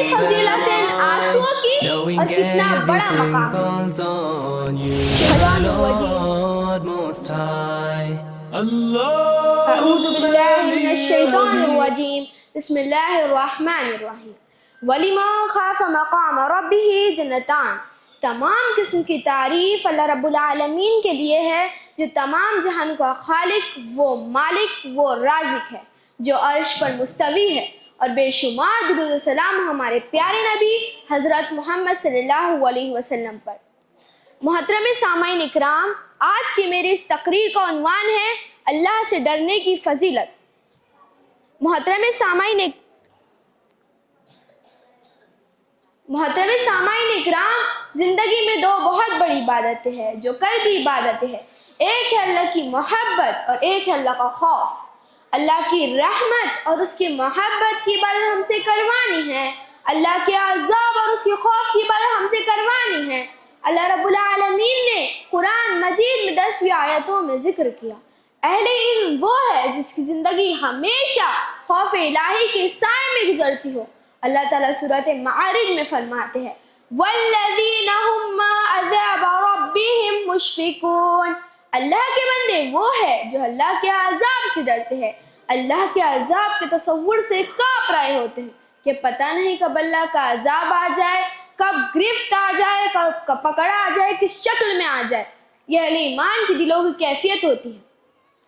فضیلت ہے ان آنسوؤں کی اور کتنا بڑا مقام ہے۔ اعوذ باللہ من الشیطان الرجیم، بسم اللہ الرحمن الرحیم۔ وَلِمَنْ خَافَ مَقَامَ رَبِّهِ جنتان، تمام قسم کی تعریف اللہ رب العالمین کے لیے ہے جو تمام جہان کا خالق، وہ مالک، وہ رازق ہے، جو عرش پر مستوی ہے، اور بے شمار درود و سلام ہمارے پیارے نبی حضرت محمد صلی اللہ علیہ وسلم پر۔ محترم سامعین اکرام، آج کی میری اس تقریر کا عنوان ہے اللہ سے ڈرنے کی فضیلت۔ محترم سامعین اکرام، زندگی میں دو بہت بڑی عبادتیں ہیں جو قلبی عبادتیں ہیں۔ ایک ہے اللہ کی محبت اور ایک ہے اللہ کا خوف۔ اللہ کی رحمت اور اس کی محبت کی عبادت ہم سے کروانی ہے، اللہ کے عذاب اور اس کے خوف کی عبادت ہم سے کروانی ہے۔ اللہ رب العالمین نے قرآن مجید میں 10 آیتوں میں ذکر کیا، اہل علم وہ ہے جس کی زندگی ہمیشہ خوف الہی کے سائے میں گزرتی ہو۔ اللہ تعالیٰ سورۃ معارج میں فرماتے ہیں وَالَّذِينَ هُمْ مَا عَذَابَ رَبِّهِمْ مُشْفِقُونَ، اللہ کے بندے وہ ہے جو اللہ کے عذاب سے ڈرتے ہیں، اللہ کے عذاب کے تصور سے کانپ رہے ہوتے ہیں کہ پتہ نہیں کب اللہ کا عذاب آ جائے، کب گرفت آ جائے، کب پکڑا آ جائے، کس شکل میں آ جائے۔ یہ اہل ایمان کی دلوں کی کیفیت ہوتی ہے۔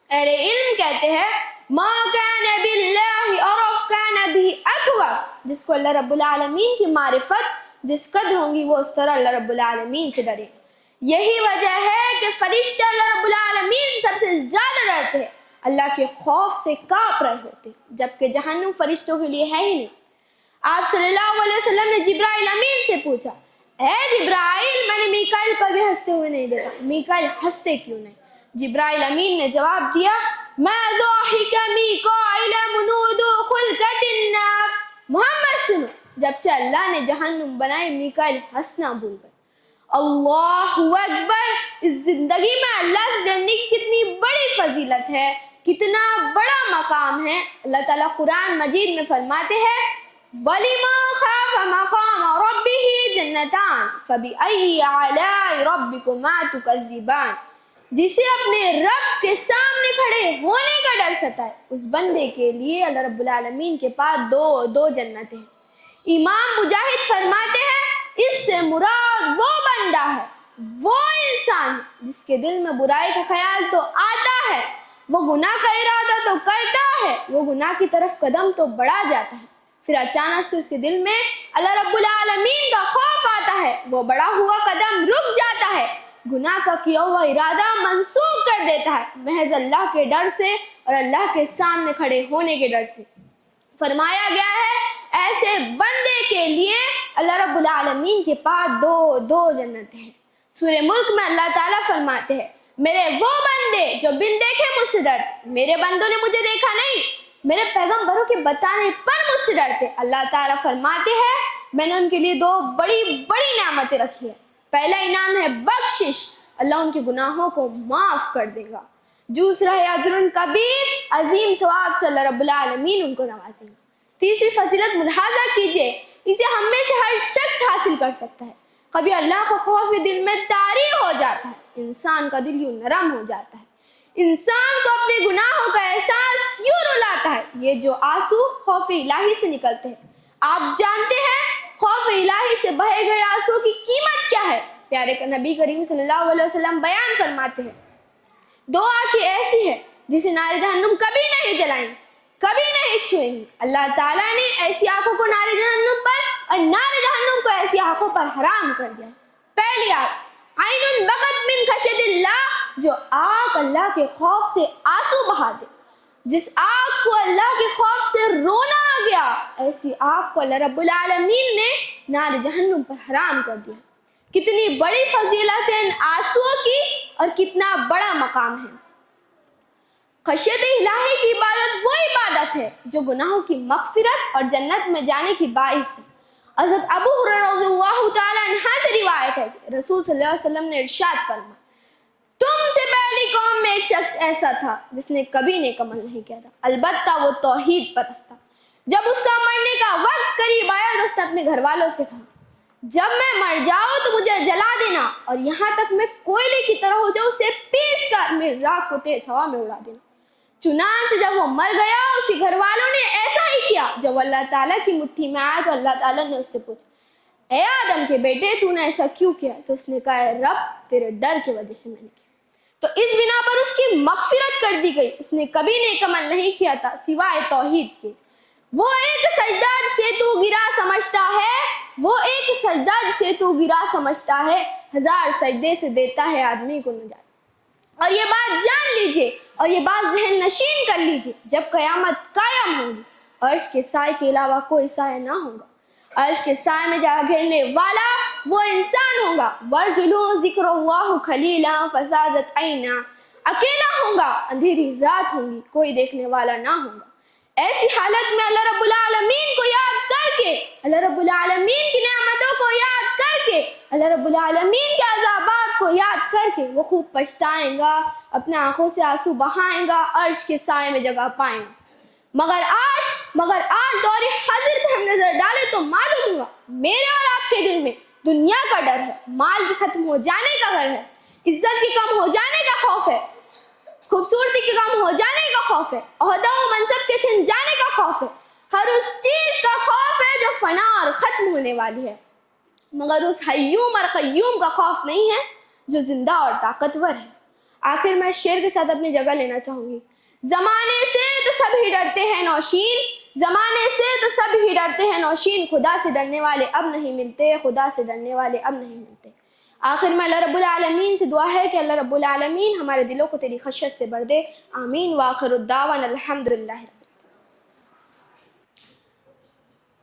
اہل علم کہتے ہیں ما کان باللہ عرف کان بھی اکوف، جس کو اللہ رب العالمین کی معرفت جس قدر ہوں گی وہ اس طرح اللہ رب العالمین سے ڈرے۔ یہی وجہ ہے کہ فرشتے اللہ رب العالمین سے سب سے زیادہ ڈرتے ہیں، اللہ کے خوف سے کانپ رہے ہوتے ہیں، جبکہ جہنم فرشتوں کے لیے ہے ہی نہیں۔ آپ صلی اللہ علیہ وسلم نے جبرائیل امین سے پوچھا اے جبرائیل، میں نے میکائیل کو بھی ہنستے ہوئے نہیں دیکھا، میکائیل ہنستے کیوں نہیں؟ جبرائیل امین نے جواب دیا ما ضاحک میکائیل منود خلقت النار، محمد سنو، جب سے اللہ نے جہنم بنائی میکائیل ہنسنا بھول گئے۔ اللہ اکبر، اس زندگی میں اللہ سے ڈرنے کی کتنی بڑی فضیلت ہے، کتنا بڑا مقام ہے۔ اللہ تعالیٰ قرآن مجید میں فرماتے ہیں وَلِمَنْ خَافَ مَقَامَ رَبِّهِ جَنَّتَانِ فَبِأَيِّ آلَاءِ رَبِّكُمَا تُكَذِّبَانِ، جسے اپنے رب کے سامنے کھڑے ہونے کا ڈر ستا ہے، اس بندے کے لیے اللہ رب العالمین کے پاس دو جنتیں ہیں۔ امام مجاہد فرماتے ہیں اس سے مراد وہ بندہ ہے، وہ انسان ہے جس کے دل میں برائی کا خیال تو آتا ہے، وہ گناہ کا ارادہ تو کرتا ہے، وہ گناہ کی طرف قدم تو بڑھا جاتا ہے، پھر اچانک سے اس کے دل میں اللہ رب العالمین کا خوف آتا ہے، وہ بڑا ہوا قدم رک جاتا ہے، گناہ کا کیا ہوا ارادہ منسوخ کر دیتا ہے، محض اللہ کے ڈر سے اور اللہ کے سامنے کھڑے ہونے کے ڈر سے۔ فرمایا گیا ہے ایسے بندے کے لیے اللہ رب العالمین کے پاس دو جنتیں ہیں۔ سورہ ملک میں اللہ تعالیٰ فرماتے ہیں میرے وہ بندے جو بن دیکھے مجھ سے ڈرتے، میرے بندوں نے مجھے دیکھا نہیں، میرے پیغمبروں کے بتانے پر مجھ سے ڈرتے۔ اللہ تعالیٰ فرماتے ہیں میں نے ان کے لیے 2 بڑی نعمتیں رکھی ہیں۔ پہلا انعام ہے بخشش، اللہ ان کے گناہوں کو معاف کر دے گا۔ دوسرا ہے اجر کبیر، عظیم ثواب سے اللہ رب العالمین ان کو نوازے گا۔ تیسری فضیلت ملاحظہ کیجئے، اسے ہم میں سے ہر شخص حاصل کر سکتا ہے۔ کبھی اللہ کا خوف دل میں طاری ہو جاتا ہے، انسان کا دل یوں نرم ہو جاتا ہے، انسان کو اپنے گناہوں کا احساس یوں رلاتا ہے۔ یہ جو آنسو خوف الہی سے نکلتے ہیں، آپ جانتے ہیں خوف الہی سے بہے گئے آنسو کی قیمت کیا ہے؟ پیارے نبی کریم صلی اللہ علیہ وسلم بیان فرماتے ہیں 2 آنکھیں ایسی ہیں جسے نار جہنم کبھی نہیں جلائیں، کبھی نہیں چھوئیں گی۔ اللہ تعالیٰ نے ایسی آنکھوں کو نار جہنم پر اور نار جہنم کو ایسی آنکھوں پر حرام کر دیا۔ پہلی آنکھ عین بکت من خشیت اللہ، جو آنکھ اللہ کے خوف سے آنسو بہا دے، جس آنکھ کو اللہ کے خوف سے رونا آ گیا، ایسی آنکھ کو اللہ رب العالمین نے نار جہنم پر حرام کر دیا۔ کتنی بڑی فضیلت ہے ان آنسوؤں کی اور کتنا بڑا مقام ہے۔ خشیت الہی کی عبادت وہ عبادت ہے جو گناہوں کی مغفرت اور جنت میں جانے کی باعث ہے۔ حضرت ابو ہریرہ رضی اللہ تعالیٰ عنہ سے روایت ہے کہ رسول صلی اللہ علیہ وسلم نے ارشاد فرمایا تم سے پہلی قوم میں ایک شخص ایسا تھا جس نے کبھی نیک عمل نہیں کیا تھا، البتہ وہ توحید پرست تھا۔ جب اس کا مرنے کا وقت قریب آیا تو اس نے اپنے گھر والوں سے کہا جب میں مر جاؤں تو مجھے جلا دینا اور یہاں تک میں کوئلے کی طرح ہو جاؤں اسے پیس کر میری راکھ کو تیز ہوا میں اڑا دینا۔ چنانچہ جب وہ مر گیا اس کے گھر والوں نے ایسا ہی کیا۔ جب وہ اللہ تعالیٰ کی مٹھی میں آیا تو اللہ تعالیٰ نے اس سے پوچھا اے آدم کے بیٹے تو نے ایسا کیوں کیا؟ تو اس نے کہا اے رب تیرے ڈر کی وجہ سے میں نے کیا۔ تو اس بنا پر اس کی مغفرت کر دی گئی۔ اس نے کبھی نیک عمل نہیں کیا تھا سوائے توحید کے۔ وہ ایک سجدہ جسے تو گرا سمجھتا ہے، وہ ایک سجدہ جسے تو گرا سمجھتا ہے، ہزار سجدے سے دیتا ہے آدمی کو نجات۔ اور یہ بات جان لیجئے اور یہ بات ذہن نشین کر لیجئے، جب قیامت قائم ہوگی عرش کے سائے کے علاوہ کوئی سایہ نہ ہوگا۔ عرش کے سائے میں جا گھرنے والا وہ انسان ہوگا۔ وَرْجُلُ ذِكْرُ اللَّهُ خَلِيلًا فَزَادَتْ عَيْنًا، اکیلا ہوگا، اندھیری رات ہوگی، کوئی دیکھنے والا نہ ہوگا۔ ایسی حالت میں اللہ رب العالمین کو یاد کر کے، اللہ رب العالمین کی نعمتوں کو یاد کر کے، اللہ رب العالمین کے عذابات کو یاد کر کے وہ خوب پچھتائیں گا، اپنے آنکھوں سے آنسو بہائیں گا، عرش کے سائے میں جگہ پائیں گا۔ مگر آج دور حاضر پہ ہم نظر ڈالیں تو معلوم ہوگا میرے اور آپ کے دل میں دنیا کا ڈر ہے، مال کے ختم ہو جانے کا ڈر ہے، عزت کے کم ہو جانے کا خوف ہے، خوبصورتی کے کم ہو جانے کا خوف ہے، عہدہ و منصب کے چھن جانے کا خوف ہے، ہر اس چیز کا خوف ہے جو فنا اور ختم ہونے والی ہے، مگر اس حیوم اور قیوم کا خوف نہیں ہے جو زندہ اور طاقتور ہے۔ آخر میں شعر کے ساتھ اپنی جگہ لینا چاہوں گی۔ زمانے سے تو سب ہی ڈرتے ہیں نوشین، زمانے سے تو سب ہی ڈرتے ہیں نوشین، خدا سے ڈرنے والے اب نہیں ملتے، خدا سے ڈرنے والے اب نہیں ملتے۔ آخر میں اللہ رب العالمین سے دعا ہے کہ اللہ رب العالمین ہمارے دلوں کو تیری خشیت سے بھر دے۔ آمین وآخر الدعوانا الحمدللہ۔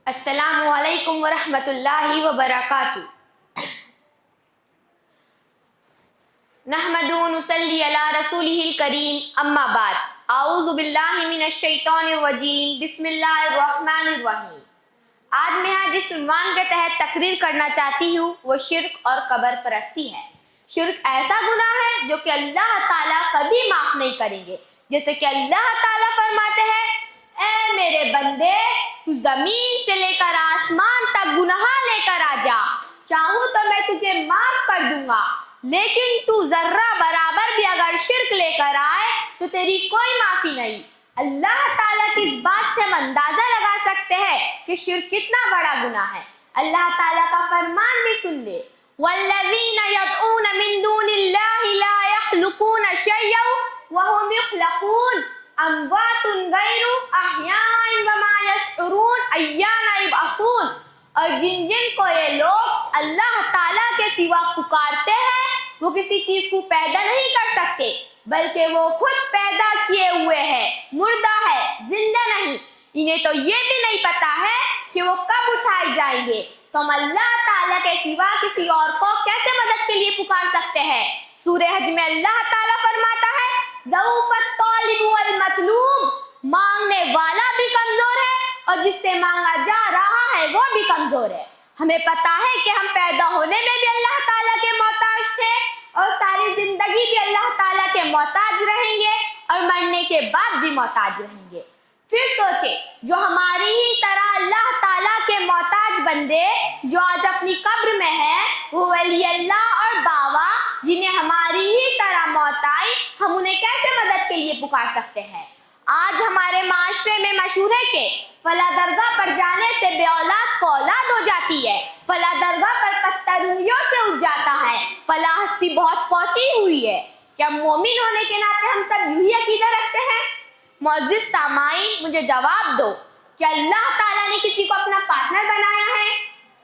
السلام علیکم ورحمۃ اللہ وبرکاتہ۔ نحمد و نصلی علی رسولہ الکریم، اما بعد، اعوذ باللہ من الشیطان الرجیم، بسم اللہ الرحمن الرحیم۔ آج میں جس عنوان کے تحت تقریر کرنا چاہتی ہوں وہ شرک اور قبر پرستی ہے۔ شرک ایسا گناہ ہے جو کہ اللہ تعالیٰ کبھی معاف نہیں کریں گے، جیسے کہ اللہ تعالیٰ فرماتے ہیں اے میرے بندے تو زمین سے لے کر آسمان تک گناہ لے کر آ جا، چاہوں تو میں تجھے معاف کر دوں گا، لیکن تو ذرہ برابر بھی اگر شرک لے کر آئے تو تیری کوئی معافی نہیں۔ اللہ تعالیٰ کی اس بات سے ہم اندازہ لگا سکتے ہیں کہ شرک کتنا بڑا گناہ ہے۔ اللہ تعالیٰ کا فرمان بھی سن لے، وَالَّذِينَ يَدْعُونَ مِن دُونِ اللَّهِ لَا يَخْلُقُونَ شَيْئًا وَهُمْ يُخْلَقُونَ أَمْوَاتٌ غَيْرُ أَحْيَاءٍ وَمَا يَشْعُرُونَ أَيَّانَ يُبْعَثُونَ۔ اور جن کو یہ لوگ اللہ تعالیٰ کے سوا پکارتے ہیں وہ کسی چیز کو پیدا نہیں کر سکتے، بلکہ وہ خود پیدا کیے ہوئے ہیں، مردہ ہے، زندہ نہیں۔ انہیں تو یہ بھی نہیں پتا ہے کہ وہ کب اٹھائے جائیں گے، تو ہم اللہ تعالیٰ کے سوا کسی اور کو کیسے مدد کے لیے پکار سکتے ہیں؟ سورہ حج میں اللہ تعالیٰ فرماتا ہے ضعف الطالب والمطلوب، مانگنے والا بھی کمزور ہے اور جس سے مانگا جا رہا ہے وہ بھی کمزور ہے۔ ہمیں پتا ہے کہ ہم پیدا ہونے میں بھی اللہ تعالیٰ کے محتاج تھے اور ساری زندگی بھی اللہ تعالیٰ کے محتاج رہیں گے اور مرنے کے بعد بھی محتاج رہیں گے۔ پھر سوچے جو ہماری ہی طرح اللہ تعالیٰ کے محتاج بندے جو آج اپنی قبر میں ہیں، وہ ولی اللہ اور بابا جنہیں ہماری ہی طرح موت آئی، ہم انہیں کیسے مدد کے لیے پکار سکتے ہیں؟ آج ہمارے معاشرے میں مشہور ہے کہ فلاں درگاہ پر جانے سے بے اولاد کو اولاد ہو جاتی ہے، فلاں درگاہ پر پتہ رویوں سے اٹھ جاتا ہے، فلاں ہستی بہت پہنچی ہوئی ہے۔ کیا مومن ہونے کے ناطے ہم سب یہی عقیدہ رکھتے ہیں؟ معزز سامعین، مجھے جواب دو، کیا اللہ تعالیٰ نے کسی کو اپنا پارٹنر بنایا ہے؟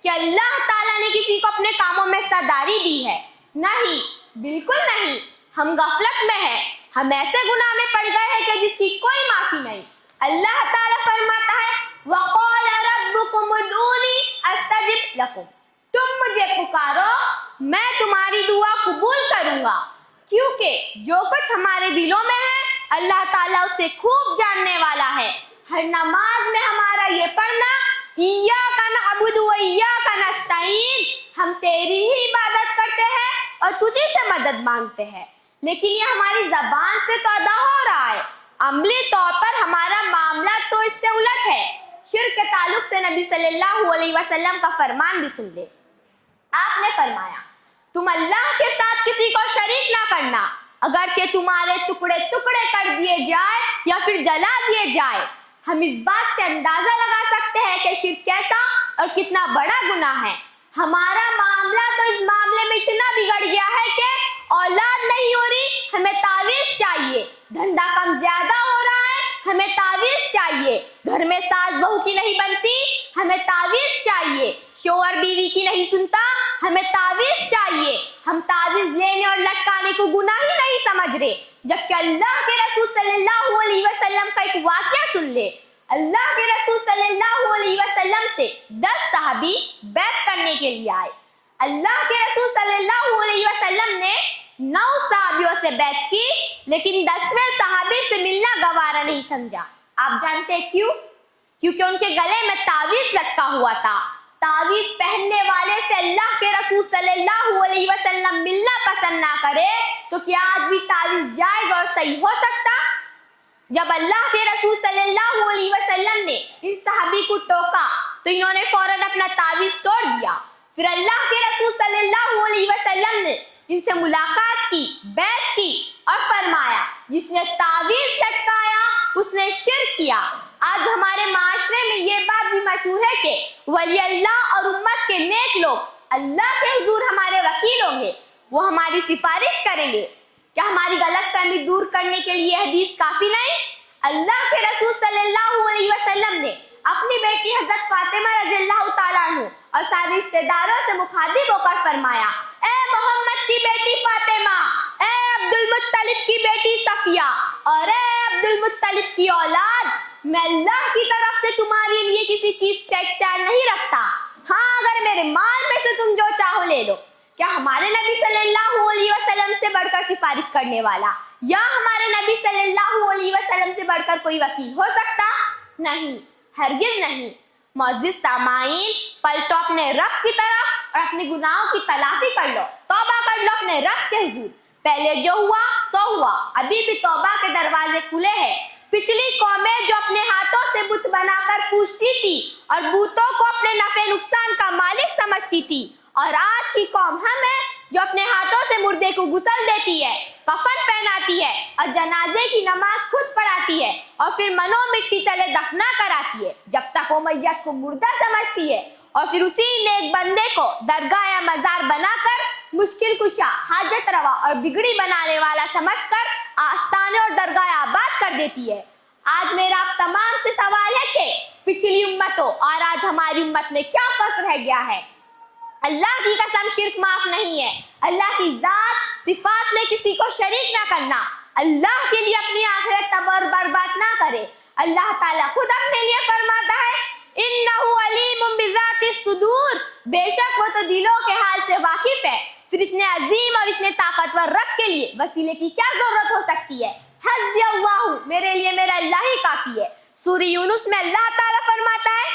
کیا اللہ تعالیٰ نے کسی کو اپنے کاموں میں حصہ دی ہے؟ نہیں، بالکل نہیں۔ ہم غفلت میں ہیں، ہم ایسے گناہ میں پڑ گئے ہیں کہ جس کی کوئی معافی نہیں۔ اللہ تعالیٰ فرماتا ہے وَقَالَ رَبُّكُمُ ادْعُونِي أَسْتَجِبْ لَكُمْ، تم مجھے پکارو میں تمہاری دعا قبول کروں گا۔ کیونکہ جو کچھ ہمارے دلوں میں ہے اللہ تعالیٰ اسے خوب جاننے والا ہے۔ ہر نماز میں ہمارا یہ پڑھنا إِيَّاكَ نَعْبُدُ وَإِيَّاكَ نَسْتَعِينُ، ہم تیری ہی عبادت کرتے ہیں اور تجھی سے مدد مانگتے ہیں، لیکن یہ ہماری زبان سے تو ادا ہو رہا ہے، عملی طور پر ہمارا معاملہ تو اس سے الٹ ہے۔ شرک کے تعلق سے نبی صلی اللہ علیہ وسلم کا فرمان بھی سن لے. آپ نے فرمایا تم اللہ کے ساتھ کسی کو شریک نہ کرنا، اگرچہ تمہارے ٹکڑے ٹکڑے کر دیے جائے یا پھر جلا دیے جائے. ہم اس بات سے اندازہ لگا سکتے ہیں کہ شرک کیسا اور کتنا بڑا گناہ ہے. ہمارا معاملہ تو اس معاملے میں اتنا بگڑ گیا ہے کہ اولاد نہیں ہو رہی، ہمیں تعویذ چاہیے. دھندا کم زیادہ ہو رہا ہے، ہمیں تعویذ چاہیے. گھر میں ساس بہو کی نہیں بنتی، ہمیں تعویذ چاہیے. شوہر بیوی کی نہیں سنتا، ہمیں تعویذ چاہیے. ہم تعویذ لینے اور لٹکانے کو گناہ ہی نہیں سمجھ رہے، جبکہ اللہ کے رسول صلی اللہ علیہ وسلم کا ایک واقعہ سن لے. اللہ کے رسول صلی اللہ علیہ وسلم سے 10 صحابی بیعت کرنے کے لیے آئے. اللہ کے رسول صلی اللہ علیہ وسلم نے 9 صحابیوں سے بیعت کی، لیکن 10ویں صحابی سے ملنا گوارا نہیں سمجھا. آپ جانتے کیوں؟ کیونکہ ان کے گلے میں تعویذ لٹکا ہوا تھا. تعویذ پہننے والے سے اللہ کے رسول صلی اللہ علیہ وسلم ملنا پسند نہ کرے تو کیا آج بھی تعویذ جائز اور صحیح ہو سکتا؟ جب اللہ کے رسول صلی اللہ علیہ وسلم نے ان صحابی کو ٹوکا تو انہوں نے فوراً اپنا تعویذ توڑ دیا. پھر اللہ کے رسول صلی اللہ علیہ وسلم نے ان سے ملاقات کی، بیعت کی اور فرمایا جس نے تعویذ لٹکایا اس نے شرک کیا. آج ہمارے معاشرے میں یہ بات بھی مشہور ہے کہ ولی اللہ اور امت کے نیک لوگ اللہ کے حضور ہمارے وکیل ہوں گے، وہ ہماری سفارش کریں گے. کیا ہماری غلط فہمی دور کرنے کے لیے حدیث کافی نہیں؟ اللہ کے رسول صلی اللہ علیہ وسلم نے اپنی بیٹی حضرت فاطمہ رضی اللہ تعالیٰ عنہ اور سارے رشتہ داروں سے مخاطب ہو کر فرمایا اے محمد کی بیٹی فاطمہ، اے عبد المطلب کی بیٹی صفیہ اور اے عبد المطلب کی اولاد، میں اللہ کی طرف سے تمہارے لیے کسی چیز کا اختیار نہیں رکھتا. ہاں اگر میرے مال میں سے تم جو چاہو لے لو. کیا ہمارے نبی صلی اللہ علیہ وسلم سے بڑھ کر سفارش کرنے والا یا ہمارے نبی صلی اللہ علیہ وسلم سے بڑھ کر کوئی وکیل ہو سکتا؟ نہیں، ہرگز نہیں. معزز سامعین، پلٹو اپنے رب کی طرف اور اپنے گناہوں کی تلافی کر لو، توبہ کر لو اپنے رب کے حضور. پہلے جو ہوا سو ہوا، ابھی بھی توبہ کے دروازے کھلے ہیں. پچھلی قومیں جو اپنے ہاتھوں سے بت بنا کر پوجتی تھی اور بتوں کو اپنے نفع نقصان کا مالک سمجھتی تھی، اور آج کی قوم ہم ہے جو اپنے ہاتھوں سے مردے کو غسل دیتی ہے، کفن پہناتی ہے اور جنازے کی نماز خود پڑھاتی ہے اور پھر منو مٹی تلے دفنا کراتی ہے جب تک وہ میت کو مردہ سمجھتی ہے، اور پھر اسی نیک بندے کو درگاہ یا مزار بنا کر مشکل کشا، حاجت روا اور بگڑی بنانے والا سمجھ کر آستانے اور درگاہ آباد کر دیتی ہے. آج میرا آپ تمام سے سوال ہے کہ پچھلی امتوں اور آج ہماری امت میں کیا فرق رہ گیا ہے؟ اللہ کی قسم شرک معاف نہیں ہے. اللہ کی ذات صفات میں کسی کو شریک نہ کرنا. اللہ کے لیے اپنی آخرت تباہ اور برباد نہ کرے. اللہ تعالیٰ خود اپنے لیے فرماتا ہے انہ علیم بذات الصدور، بے شک وہ تو دلوں کے حال سے واقف ہے. پھر اتنے عظیم اور اتنے طاقتور رب کے لیے وسیلے کی کیا ضرورت ہو سکتی ہے؟ حسبی اللہ، میرے لیے میرا اللہ ہی کافی ہے. سورہ یونس میں اللہ تعالیٰ فرماتا ہے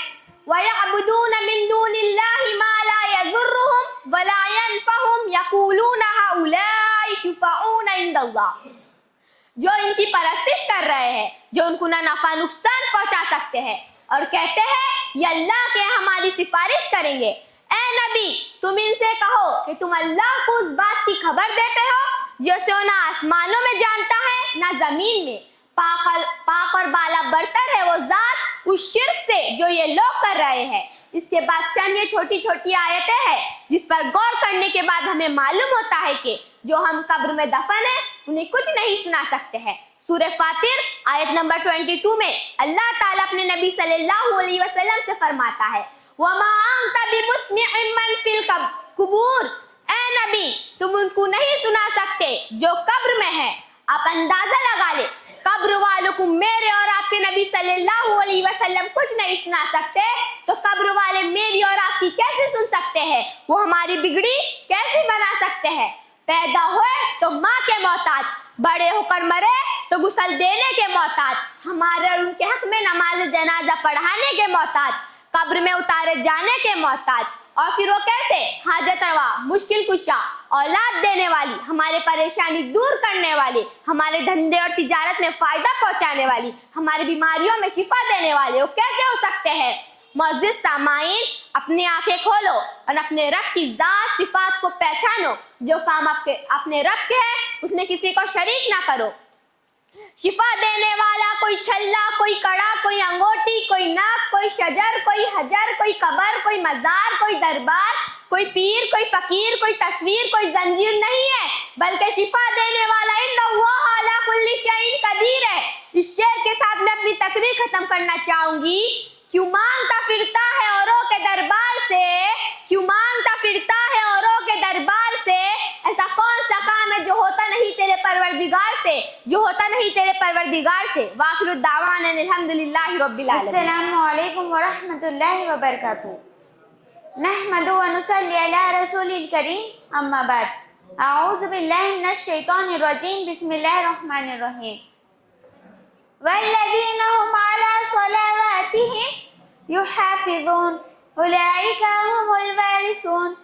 وَيَعْبُدُونَ مِن دُونِ اللَّهِ مَا لَا يَضُرُّهُمْ وَلَا يَنفَعُهُمْ يَقُولُونَ هَؤُلَاءِ شُفَعَاؤُنَا عِندَ اللَّهِ، جو ان کی پرستش کر رہے ہیں، جو ان کو نہ نفع نقصان پہنچا سکتے ہیں، اور کہتے ہیں یہ اللہ کے ہماری سفارش کریں گے. اے نبی، تم ان سے کہو کہ تم اللہ کو اس بات کی خبر دیتے ہو جسے وہ نہ آسمانوں میں جانتا ہے نہ زمین میں. پاک اور بالا برتر ہے وہ ذات اس شرک سے جو یہ لوگ کر رہے ہیں. اس کے بعد چند یہ چھوٹی چھوٹی آیتیں ہیں جس پر غور کرنے کے بعد ہمیں معلوم ہوتا ہے کہ جو ہم قبر میں دفن ہیں انہیں کچھ نہیں سنا سکتے ہیں. سورہ فاطر آیت نمبر 22 میں اللہ تعالیٰ اپنے نبی صلی اللہ علیہ وسلم سے فرماتا ہے وَمَا أَنْتَ بِمُسْمِعٍ مَّن فِي الْقُبُورِ، اے نبی تم ان کو نہیں سنا سکتے جو قبر میں ہے. آپ اندازہ لگا لیں، قبر والوں کو میرے اور آپ کے نبی صلی اللہ علیہ وسلم کچھ نہیں سنا سکتے تو قبر والے میری اور آپ کی کیسے سن سکتے ہیں؟ وہ ہماری بگڑی کیسے بنا سکتے ہیں؟ پیدا ہوئے تو ماں کے محتاج، بڑے ہو کر مرے تو غسل دینے کے محتاج، ہمارے اور ان کے حق میں نماز جنازہ پڑھانے کے محتاج، قبر میں اتارے جانے کے محتاج، اور پھر وہ کیسے؟ حاجت روا، مشکل کشا، اولاد دینے والی، ہمارے پریشانی دور کرنے والی، ہمارے دھندے اور تجارت میں فائدہ پہنچانے والی، ہماری بیماریوں میں شفا دینے والے وہ کیسے ہو سکتے ہیں؟ معزز سامعین، اپنی آنکھیں کھولو اور اپنے رب کی ذات صفات کو پہچانو۔ جو کام اپنے رب کے ہے اس میں کسی کو شریک نہ کرو۔ شفا دینے والا کوئی چھلا، کوئی کڑا، کوئی انگوٹی، کوئی ناک، کوئی شجر، کوئی حجر، کوئی قبر، کوئی مزار، کوئی دربار، کوئی پیر، کوئی فقیر، کوئی تصویر، کوئی زنجیر نہیں ہے، بلکہ شفا دینے والا ان اللہ علی کل شیء قدیر ہے۔ اس شعر کے ساتھ میں اپنی تقریر ختم کرنا چاہوں گی۔ کیوں مانگتا پھرتا ہے اوروں کے دربار سے، کیوں مانگتا پھرتا ہے اوروں کے دربار سے، ایسا کون سا کام ہے جو ہوتا نہیں تیرے پروردگار سے، جو ہوتا نہیں تیرے پروردگار سے۔ وآخر الدعوانا الحمدللہ رب العالمین۔ السلام علیکم ورحمۃ اللہ وبرکاتہ۔ نحمد و نصلی علی رسول الکریم، اما بعد، اعوذ باللہ من الشیطان الرجیم، بسم اللہ الرحمن الرحیم۔ والذین هم علی صلواتهم یحافظون اولئک هم الوارثون۔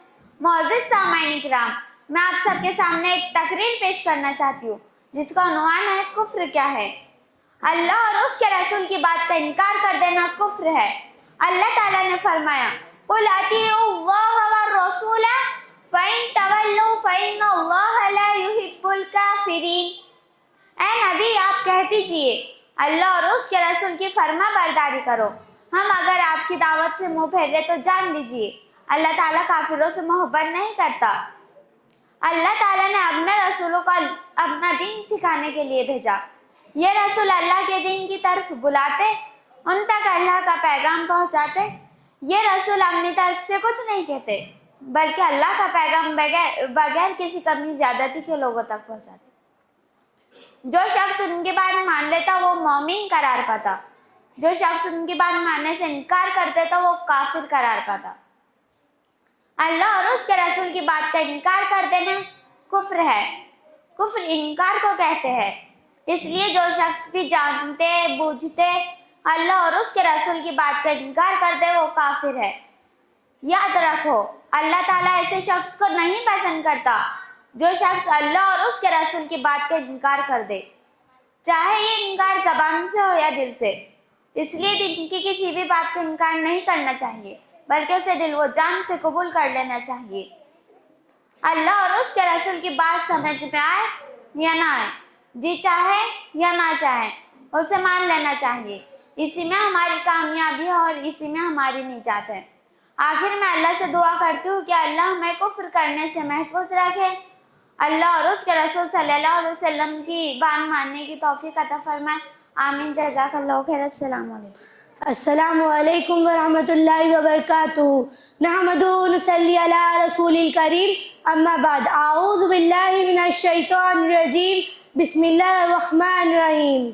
معزز سامعین کرام، میں آپ سب کے سامنے ایک تقریر پیش کرنا چاہتی ہوں جس کا عنوان ہے کفر کیا ہے۔ اللہ اور اس کے رسول کی بات کا انکار کر دینا کفر ہے۔ اللہ تعالیٰ نے فرمایا قُلْ أَطِيعُوا اللَّهَ وَالرَّسُولَ فَإِن تَوَلَّوْا فَإِنَّ اللَّهَ لَا يُحِبُّ الْكَافِرِينَ۔ اے نبی، آپ کہہ دیجئے اللہ اور اس کے رسول کی فرما برداری کرو، ہم اگر آپ کی دعوت سے منہ پھیرے تو جان لیجئے اللہ تعالیٰ کافروں سے محبت نہیں کرتا۔ اللہ تعالیٰ نے اپنے رسولوں کو اپنا دین سکھانے کے لیے بھیجا۔ یہ رسول اللہ کے دین کی طرف بلاتے، ان تک اللہ کا پیغام پہنچاتے۔ یہ رسول اپنی طرف سے کچھ نہیں کہتے بلکہ اللہ کا پیغام بغیر کسی کمی زیادتی کے لوگوں تک پہنچاتے۔ جو شخص ان کی بات مان لیتا وہ مومن قرار پاتا، جو شخص ان کی بات ماننے سے انکار کرتے تو وہ کافر قرار پاتا۔ اللہ اور اس کے رسول کی بات کا انکار کر دینا کفر ہے۔ کفر انکار کو کہتے ہیں۔ اس لیے جو شخص بھی جانتے بوجھتے اللہ اور اس کے رسول کی بات کا انکار کر دے وہ کافر ہے۔ یاد رکھو، اللہ تعالیٰ ایسے شخص کو نہیں پسند کرتا جو شخص اللہ اور اس کے رسول کی بات کا انکار کر دے، چاہے یہ انکار زبان سے ہو یا دل سے۔ اس لیے دل کی کسی بھی بات کا انکار نہیں کرنا چاہیے بلکہ اسے دل و جان سے قبول کر لینا چاہیے۔ اللہ اور اس کے رسول کی بات سمجھ میں آئے یا نہ آئے، جی چاہے یا نہ چاہے، اسے مان لینا چاہیے۔ اسی میں ہماری کامیابی ہے اور اسی میں ہماری نجات ہے۔ آخر میں اللہ سے دعا کرتی ہوں کہ اللہ ہمیں کفر کرنے سے محفوظ رکھے، اللہ اور اس کے رسول صلی اللہ علیہ وسلم کی بات ماننے کی توفیق عطا فرمائے۔ آمین۔ جزاک اللہ خیر۔ السلام علیکم۔ السلام علیکم ورحمۃ اللہ وبرکاتہ۔ نحمدہ و نصلی علی رسول الکریم، اما بعد، اعوذ باللہ من الشیطان الرجیم، بسم اللہ الرحمن الرحیم۔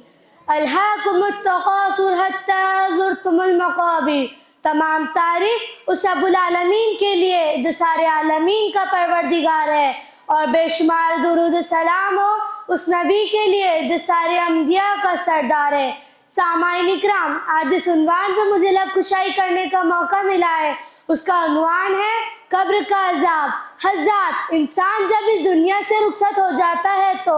الہاکم التکاثر حتی زرتم المقابر۔ تمام تعریف اس رب العالمین کے لیے جو سارے عالمین کا پروردگار ہے، اور بے شمار درود و سلام ہو اس نبی کے لیے جو سارے انبیاء کا سردار ہے۔ سامعین اکرام، آج جس عنوان پر مجھے لب کشائی کرنے کا موقع ملا ہے اس کا عنوان ہے قبر کا عذاب۔ حضرات، انسان جب اس دنیا سے رخصت ہو جاتا ہے تو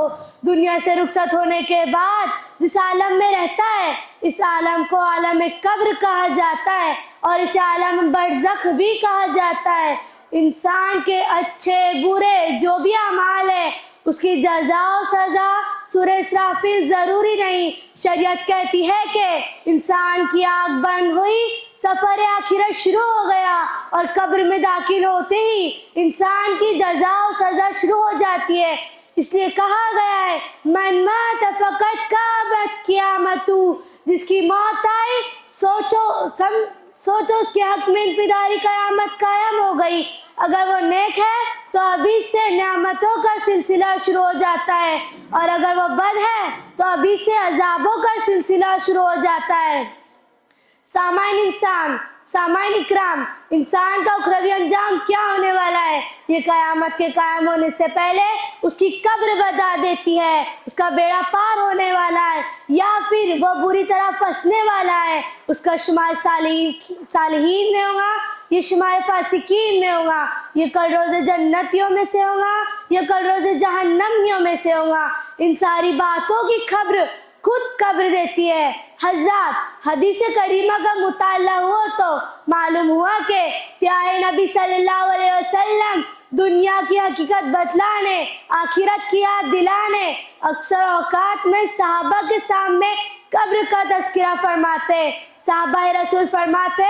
دنیا سے رخصت ہونے کے بعد جس عالم میں رہتا ہے اس عالم کو عالم قبر کہا جاتا ہے، اور اسے عالم برزخ بھی کہا جاتا ہے۔ انسان کے اچھے برے جو بھی اعمال ہے اس کی جزا و سزا سورہ اسرافیل ضروری نہیں۔ شریعت کہتی ہے کہ انسان کی آنکھ بند ہوئی، سفر آخرت شروع ہو گیا، اور قبر میں داخل ہوتے ہی انسان کی جزا و سزا شروع ہو جاتی ہے۔ اس لیے کہا گیا ہے من مات فقد قامت قیامتہ، جس کی موت آئی سوچو اس کے حق میں انفرادی قیامت قائم ہو گئی۔ اگر وہ نیک ہے تو ابھی سے نعمتوں کا سلسلہ شروع ہو جاتا ہے، اور اگر وہ بد ہے تو ابھی سے عذابوں کا سلسلہ شروع ہو جاتا ہے۔ سامعین اکرام، انسان کا اخروی انجام کیا ہونے والا ہے یہ قیامت کے قائم ہونے سے پہلے اس کی قبر بتا دیتی ہے۔ اس کا بیڑا پار ہونے والا ہے یا پھر وہ بری طرح پھنسنے والا ہے، اس کا شمار صالحین میں ہوگا یہ شمار فاسقین میں ہوگا، یہ کل روز جنتیوں میں سے ہوگا، یہ کل روز جہنمیوں میں سے ہوگا۔ ان ساری باتوں کی خبر خود قبر دیتی ہے۔ حضرات، حدیث کریمہ کا مطالعہ ہوا تو معلوم ہوا کہ پیارے نبی صلی اللہ علیہ وسلم دنیا کی حقیقت بتلانے، آخرت کی یاد دلانے اکثر اوقات میں صحابہ کے سامنے قبر کا تذکرہ فرماتے۔ صحابہ رسول فرماتے،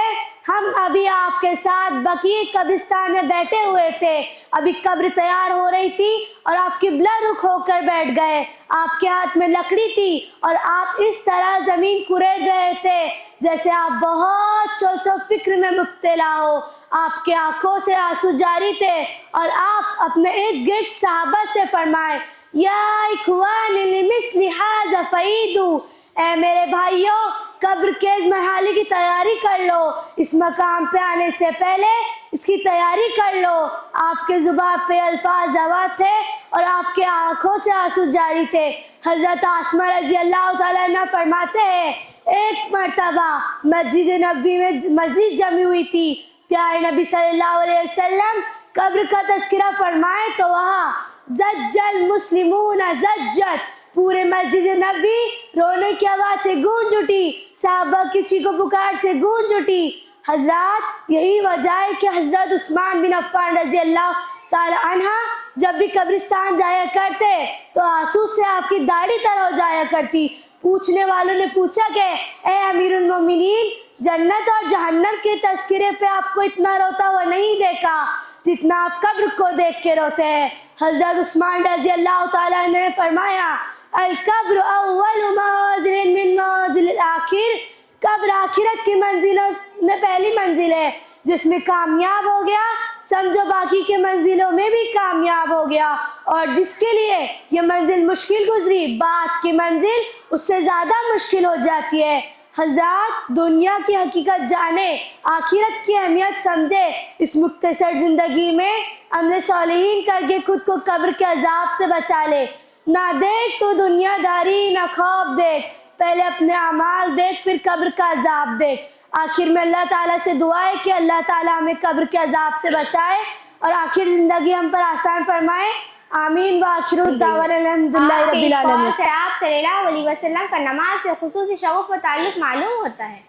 ہم ابھی آپ کے ساتھ بقیع قبرستان میں بیٹھے ہوئے تھے، ابھی قبر تیار ہو رہی تھی اور آپ قبلہ رخ ہو کر بیٹھ گئے، آپ کے ہاتھ میں لکڑی تھی اور آپ اس طرح زمین کھرید رہے تھے جیسے آپ بہت سوچ و فکر میں مبتلا ہو۔ آپ کے آنکھوں سے آنسو جاری تھے اور آپ اپنے ارد گرد صحابہ سے فرمائے، یا اخوان لمثل ھذا فعیدوا، اے میرے بھائیوں، قبر کے اس مرحلے کی تیاری کر لو، اس مقام پہ آنے سے پہلے اس کی تیاری کر لو۔ آپ کے زبان پہ الفاظ روا تھے اور آپ کے آنکھوں سے آنسو جاری تھے۔ حضرت عاصمہ رضی اللہ تعالیٰ عنہ فرماتے ہیں، ایک مرتبہ مسجد نبوی میں مجلس جمی ہوئی تھی، پیارے نبی صلی اللہ علیہ وسلم قبر کا تذکرہ فرمائے تو وہاں زج المسلمون زجت، پورے مسجد نبی رونے کی آواز سے گونج اٹھی، صحابہ کی چیخ و پکار سے گونج اٹھی۔ حضرات، یہی وجہ ہے کہ حضرت عثمان بن عفان رضی اللہ تعالی عنہ جب بھی قبرستان جایا کرتے تو آنسو سے آپ کی داڑھی تر ہو جایا کرتی۔ پوچھنے والوں نے پوچھا کہ اے امیر المومنین، جنت اور جہنم کے تذکرے پہ آپ کو اتنا روتا ہوا نہیں دیکھا جتنا آپ قبر کو دیکھ کے روتے ہیں۔ حضرت عثمان رضی اللہ تعالیٰ نے فرمایا، القبر اول منزل من منازل الآخر، قبر آخرت کی منزلوں میں پہلی منزل ہے، جس میں کامیاب ہو گیا سمجھو باقی کے منزلوں میں بھی کامیاب ہو گیا، اور جس کے لیے یہ منزل مشکل گزری بعد کی منزل اس سے زیادہ مشکل ہو جاتی ہے۔ حضرات، دنیا کی حقیقت جانے، آخرت کی اہمیت سمجھے، اس مختصر زندگی میں عمل صالحین کر کے خود کو قبر کے عذاب سے بچا لے۔ نہ دیکھ تو دنیا داری، نہ خواب دیکھ، پہلے اپنے اعمال دیکھ پھر قبر کا عذاب دیکھ۔ آخر میں اللہ تعالیٰ سے دعا ہے کہ اللہ تعالیٰ ہمیں قبر کے عذاب سے بچائے اور آخر زندگی ہم پر آسان فرمائے، آمین۔ وآخر الدعوانا الحمدللہ رب آپ العالمین۔ سے آپ صلی اللہ علیہ وسلم کا نماز سے خصوصی شغف و تعلق معلوم ہوتا ہے۔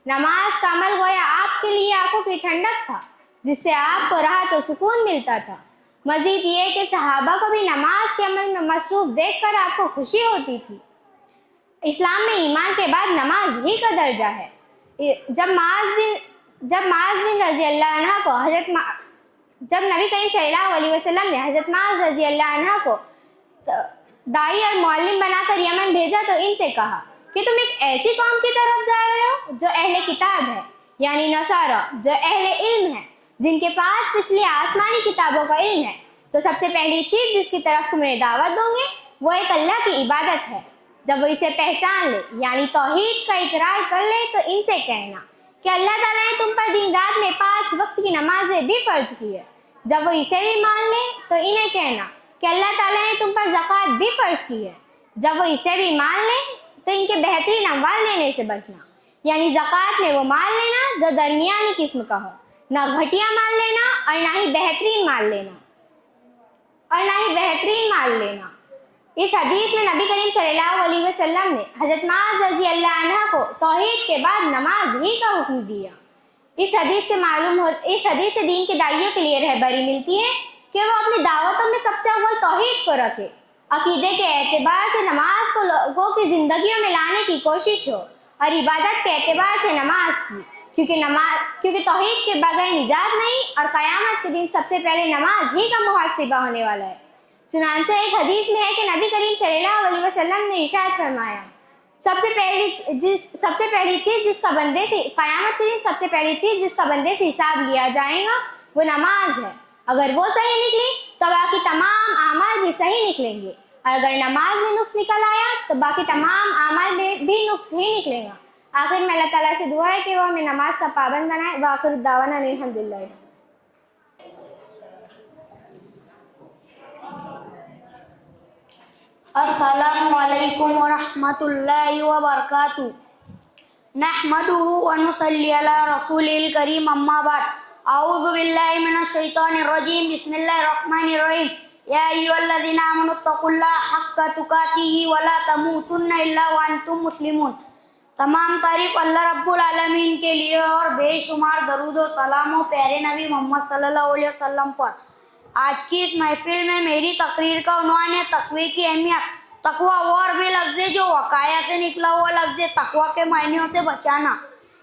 نماز کا عمل گویا آپ کے لیے آنکھوں کی ٹھنڈک تھا، جس سے آپ کو راحت و سکون ملتا تھا۔ مزید یہ کہ صحابہ کو بھی نماز کے عمل میں مصروف دیکھ کر آپ کو خوشی ہوتی تھی۔ اسلام میں ایمان کے بعد نماز ہی کا درجہ ہے۔ جب معاذ بن رضی اللہ عنہ کو جب نبی کریم صلی اللہ علیہ وسلم نے حضرت معاذ رضی اللہ عنہ کو داعی اور معلم بنا کر یمن بھیجا تو ان سے کہا کہ تم ایک ایسی قوم کی طرف جا رہے ہو جو اہل کتاب ہے، یعنی نصارہ، جو اہل علم ہے، جن کے پاس پچھلی آسمانی کتابوں کا علم ہے، تو سب سے پہلی چیز جس کی طرف تم انہیں دعوت دو گے وہ ایک اللہ کی عبادت ہے۔ جب وہ اسے پہچان لے، یعنی توحید کا اقرار کر لے، تو ان سے کہنا کہ اللہ تعالیٰ نے تم پر دن رات میں 5 وقت کی نمازیں بھی فرض کی ہے۔ جب وہ اسے بھی مان لے تو انہیں کہنا کہ اللہ تعالیٰ نے تم پر زکوٰۃ بھی فرض کی ہے۔ جب وہ اسے بھی مان لے تو ان کے بہترین اموال لینے سے بچنا، یعنی زکوٰۃ میں وہ مال لینا جو درمیانی قسم کا ہو، نہ گھٹیا مال لینا اور نہ ہی بہترین مال لینا۔ اس حدیث میں نبی کریم صلی اللہ علیہ وسلم نے حضرت معاذ رضی اللہ عنہ کو توحید کے بعد نماز ہی کا حکم دیا۔ اس حدیث سے دین کے داعیوں کے لیے رہبری ملتی ہے کہ وہ اپنی دعوتوں میں سب سے اول توحید کو رکھے، عقیدے کے اعتبار سے نماز کو لوگوں کی زندگیوں میں لانے کی کوشش ہو، اور عبادت کے اعتبار سے نماز کی، کیونکہ توحید کے بغیر نجات نہیں، اور قیامت کے دن سب سے پہلے نماز ہی کا محاسبہ ہونے والا ہے۔ چنانچہ ایک حدیث میں ہے کہ نبی کریم صلی اللہ علیہ وسلم نے ارشاد فرمایا، سب سے پہلی چیز جس کا بندے سے قیامت کے دن سب سے پہلی چیز جس کا بندے سے حساب لیا جائے گا وہ نماز ہے۔ اگر وہ صحیح نکلی تو باقی تمام اعمال بھی صحیح نکلیں گے، اور اگر نماز میں نقص نکل آیا تو باقی تمام اعمال میں بھی نقص ہی نکلے گا۔ آخر میں اللہ تعالیٰ سے دعا ہے کہ وہ ہمیں نماز کا پابند بنائے۔ وآخر الدعوانا الحمدللہ۔ السلام علیکم ورحمۃ اللہ وبرکاتہ۔ نحمدہ ونصلی علی رسول الکریم، اما بعد۔ اعوذ باللہ من الشیطان الرجیم بسم اللہ الرحمن الرحیم یا ایھا الذین آمنوا اتقوا اللہ حق تقاتہ ولا تموتن الا وانتم مسلمون۔ تمام تعریف اللہ رب العالمین کے لیے اور بے شمار درود و سلام و پیارے نبی محمد صلی اللہ علیہ وسلم پر۔ آج کی اس محفل میں میری تقریر کا عنوان ہے تقوی کی اہمیت۔ تقوی وہ عربی لفظ ہے جو وقایا سے نکلا ہوا لفظ ہے۔ تقوی کے معنی ہوتے بچانا۔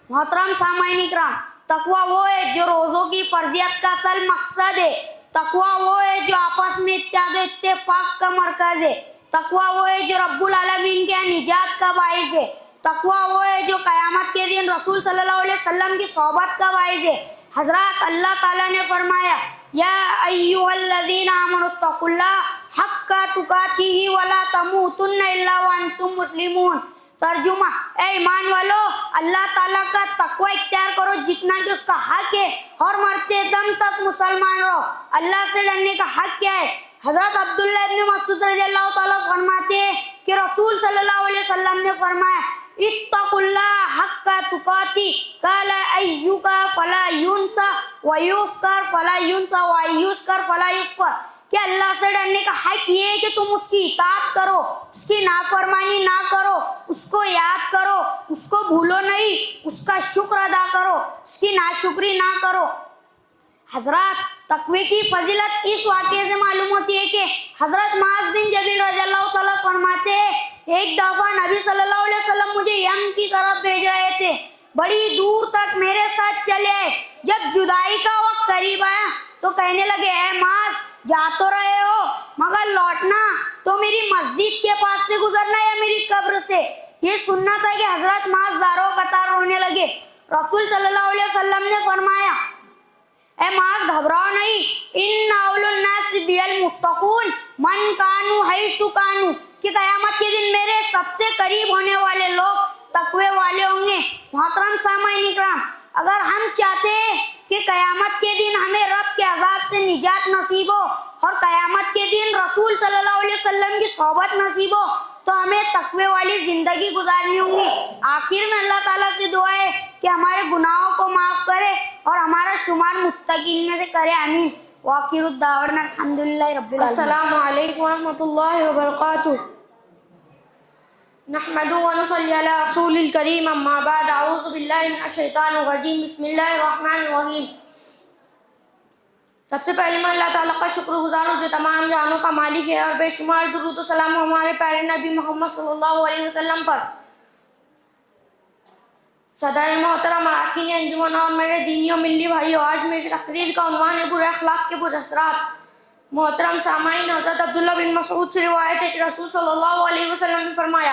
محترم سامعین اکرام، تقوی وہ ہے جو روزوں کی فرضیت کا اصل مقصد ہے۔ تقوی وہ ہے جو آپس میں اتحاد و اتفاق کا مرکز ہے۔ تقوی وہ ہے جو رب العالمین کے نجات کا باعث ہے۔ تقوی وہ ہے جو قیامت کے دن رسول صلی اللہ علیہ وسلم کی صحبت کا باعث ہے۔ حضرات اللہ تعالیٰ نے فرمایا یا ایھا الذین آمنوا اتقوا اللہ حق تقاتہ ولا تموتن الا وانتم مسلمون۔ ترجمہ، اے ایمان والو، اللہ تعالیٰ کا تقوی اختیار کرو جتنا کہ اس کا حق ہے اور مرتے دم تک مسلمان رہو۔ اللہ سے ڈرنے کا حق کیا ہے؟ حضرت عبداللہ ابن مسعود رضی اللہ تعالیٰ فرماتے ہیں کہ رسول صلی اللہ علیہ وسلم نے فرمایا اتقوا اللہ حق تقاتہ قال ایھکا فلا ینسى ویذکر فلا ینسى ویذکر فلا یکفر، کہ اللہ سے ڈرنے کا حق یہ ہے کہ تم اس کی اطاعت کرو، اس کی نافرمانی نہ کرو، اس کو یاد کرو، اس کو بھولو نہیں، اس کا شکر ادا کرو، اس کی ناشکری نہ کرو۔ حضرات، تقوی کی فضیلت اس واقعے سے معلوم ہوتی ہے کہ حضرت معاذ بن جبل رضی اللہ تعالیٰ فرماتے ہیں ایک دفعہ نبی صلی اللہ علیہ وسلم مجھے یم کی طرف بھیج رہے تھے، بڑی دور تک میرے ساتھ چلے آئے۔ جب جدائی کا وقت قریب آیا تو کہنے لگے اے معاذ، جا تو رہے ہو مگر لوٹنا تو میری مسجد کے پاس سے گزرنا یا میری قبر سے۔ یہ سننا تھا کہ حضرت معاذ زاروں قطار رونے لگے۔ رسول صلی اللہ علیہ وسلم نے فرمایا اے معاذ گھبراؤ نہیں، ان اول الناس بی المتقون من کانوا حیث کانوا، کہ قیامت کے دن میرے سب سے قریب ہونے والے لوگ تقوی والے ہوں گے۔ محترم سامعین اکرام، اگر ہم چاہتے ہیں کہ قیامت کے دن ہمیں رب کے عذاب سے نجات نصیب ہو اور قیامت کے دن رسول صلی اللہ علیہ وسلم کی صحبت نصیب ہو تو ہمیں تقوی والی زندگی گزارنی ہوں گی۔ آخر میں اللہ تعالیٰ سے دعا ہے کہ ہمارے گناہوں کو معاف کرے اور ہمارا شمار متقین میں سے کرے، آمین۔ وآخر الدعوانا الحمدللہ رب العالمین۔ السلام علیکم ورحمۃ اللہ وبرکاتہ۔ نحمده ونصلي على رسول الكريم اما بعد اعوذ باللہ من الشیطان الرجیم بسم اللہ الرحمن الرحیم۔ سب سے پہلے میں اللہ تعالیٰ کا شکر گزار ہوں جو تمام جہانوں کا مالک ہے، اور بے شمار درود و سلام ہمارے پیارے نبی محمد صلی اللہ علیہ وسلم پر۔ صدر محترم اراکین انجمن اور میرے دینی و ملی بھائیو، آج میری تقریر کا عنوان ہے برے اخلاق کے برے اثرات۔ محترم سامعین، حضرت عبداللہ بن مسعود سے روایت ہے کہ رسول صلی اللہ علیہ وسلم نے فرمایا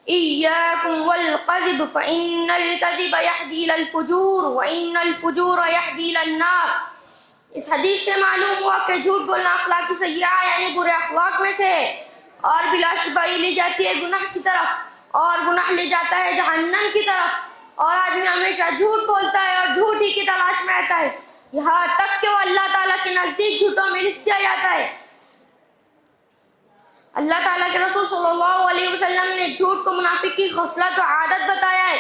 ایاکم والکذب فإن الکذب یہدی الی الفجور وإن الفجور یہدی الی النار۔ اس حدیث سے معلوم ہوا کہ جھوٹ بولنا اخلاقی سیئہ یعنی برے اخلاق میں سے ہے، اور بلا شبہ یہ لے جاتی ہے گناہ کی طرف، اور گناہ لے جاتا ہے جہنم کی طرف، اور آدمی ہمیشہ جھوٹ بولتا ہے اور جھوٹ ہی کی تلاش میں رہتا ہے، یہاں تک کہ وہ اللہ تعالیٰ کے نزدیک جھوٹوں میں لکھ دیا جاتا ہے۔ اللہ تعالیٰ کے رسول صلی اللہ علیہ وسلم نے جھوٹ کو منافق کی خصلت و عادت بتایا ہے،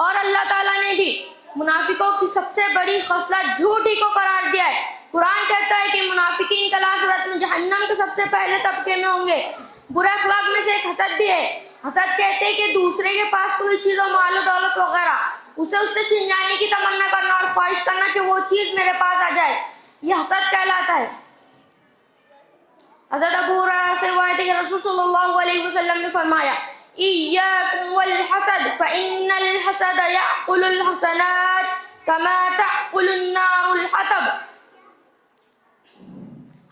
اور اللہ تعالیٰ نے بھی منافقوں کی سب سے بڑی خصلت جھوٹ ہی کو قرار دیا ہے۔ قرآن کہتا ہے کہ منافقین کل آخرت میں جہنم کے سب سے پہلے طبقے میں ہوں گے۔ برے اخلاق میں سے ایک حسد بھی ہے۔ حسد کہتے ہیں کہ دوسرے کے پاس کوئی چیز ہو، مال و دولت وغیرہ، اسے اس سے چھین جانے کی تمنا کرنا اور خواہش کرنا کہ وہ چیز میرے پاس آ جائے، یہ حسد کہلاتا ہے۔ حضرت ابو ہریرہ سے روایت ہے کہ رسول صلی اللہ علیہ وسلم نے فرمایا ایاکم والحسد فإن الحسد یأکل الحسنات کما تأکل النار الحطب۔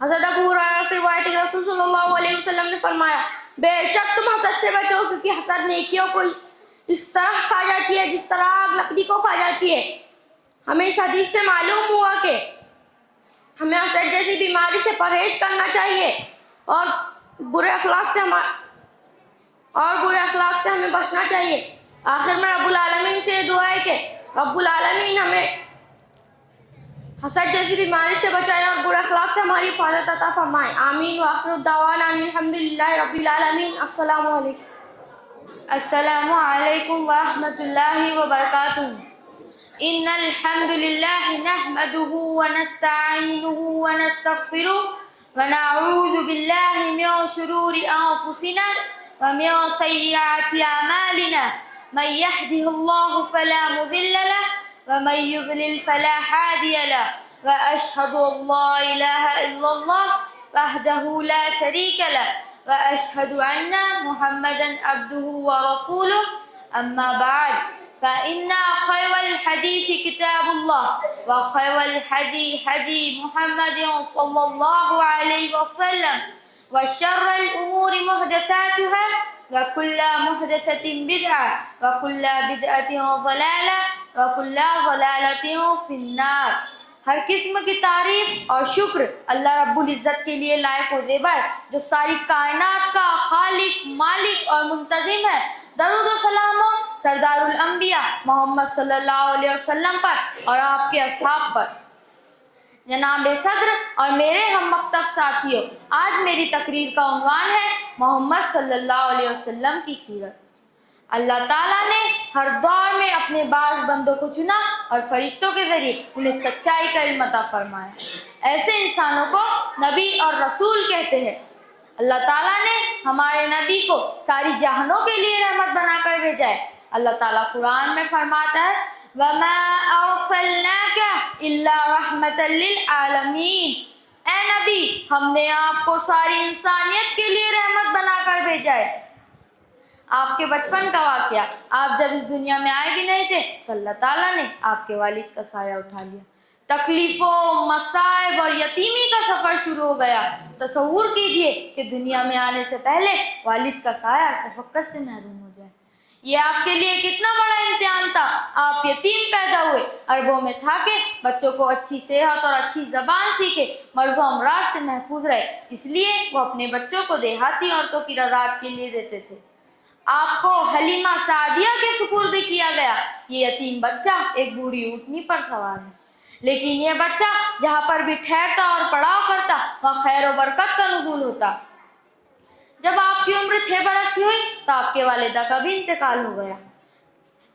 حضرت ابو ہریرہ سے روایت ہے کہ رسول صلی اللہ علیہ وسلم نے فرمایا بے شک تم حسد سے بچو، کیونکہ حسد نیکیوں کو اس طرح کھا جاتی ہے جس طرح آگ لکڑی کو کھا جاتی ہے۔ ہمیں اس حدیث سے معلوم ہوا کہ ہمیں حسد جیسی بیماری سے پرہیز کرنا چاہیے، اور برے اخلاق سے ہمیں بچنا چاہیے۔ آخر میں رب العالمین سے دعا ہے کہ رب العالمین ہمیں حسد جیسی بیماری سے بچائے اور برے اخلاق سے ہماری حفاظت عطا فرمائے، آمین۔ وآخر الدعوانا الحمدللہ رب العالمین۔ السلام علیکم۔ السلام علیکم ورحمۃ اللہ وبرکاتہ۔ إن الحمد لله نحمده ونستعينه ونستغفره ونعوذ بالله من شرور أنفسنا ومن سيئات أعمالنا من يهده الله فلا مضل له ومن يضلل فلا هادي له وأشهد أن لا إله إلا الله وحده لا شريك له وأشهد أن محمدا عبده ورسوله أما بعد فإن خير الحديث كتاب الله وخير الهدي هدي محمد صلى الله عليه وسلم وشر الأمور محدثاتها وكل محدثة بدعة وكل بدعة ضلالة وكل ضلالة في النار. ہر قسم کی تعریف اور شکر اللہ رب العزت کے لیے لائق و زیبا ہے جو ساری کائنات کا خالق، مالک اور منتظم ہے. درود و سلام ہو سردار الانبیاء محمد صلی اللہ علیہ وسلم پر اور آپ کے اصحاب پر. جناب صدر اور میرے ہم مکتب ساتھیوں، آج میری تقریر کا عنوان ہے محمد صلی اللہ علیہ وسلم کی سیرت. اللہ تعالیٰ نے ہر دور میں اپنے بعض بندوں کو چنا اور فرشتوں کے ذریعے انہیں سچائی کا علم عطا فرمایا. ایسے انسانوں کو نبی اور رسول کہتے ہیں. اللہ تعالیٰ نے ہمارے نبی کو ساری جہانوں کے لیے رحمت بنا کر بھیجا ہے. اللہ تعالیٰ قرآن میں فرماتا ہے وَمَا أَرْسَلْنَاكَ إِلَّا رَحْمَةً لِلْعَالَمِينَ، اے نبی ہم نے آپ کو ساری انسانیت کے لیے رحمت بنا کر بھیجا ہے. آپ کے بچپن کا واقعہ، آپ جب اس دنیا میں آئے بھی نہیں تھے تو اللہ تعالیٰ نے آپ کے والد کا سایہ اٹھا لیا. تکلیفوں، مصائب اور یتیمی کا سفر شروع ہو گیا. تصور کیجئے کہ دنیا میں آنے سے پہلے والد کا سایہ شفقت سے محروم ہو جائے. یہ آپ کے لیے کتنا بڑا امتحان تھا. آپ یتیم پیدا ہوئے، عربوں میں تھا کہ بچوں کو اچھی صحت اور اچھی زبان سیکھے، مرض و امراض سے محفوظ رہے، اس لیے وہ اپنے بچوں کو دیہاتی عورتوں کی رضاعت کے لیے دیتے تھے. آپ کو حلیمہ سعدیہ کے سپرد کیا گیا. یہ یتیم بچہ ایک بوڑھی اونٹنی پر سوار ہے، لیکن یہ بچہ جہاں پر بھی ٹھہرتا اور پڑاؤ کرتا وہاں خیر و برکت کا نزول ہوتا. جب آپ کی عمر 6 برس کی ہوئی تو آپ کے والدہ کا بھی انتقال ہو گیا.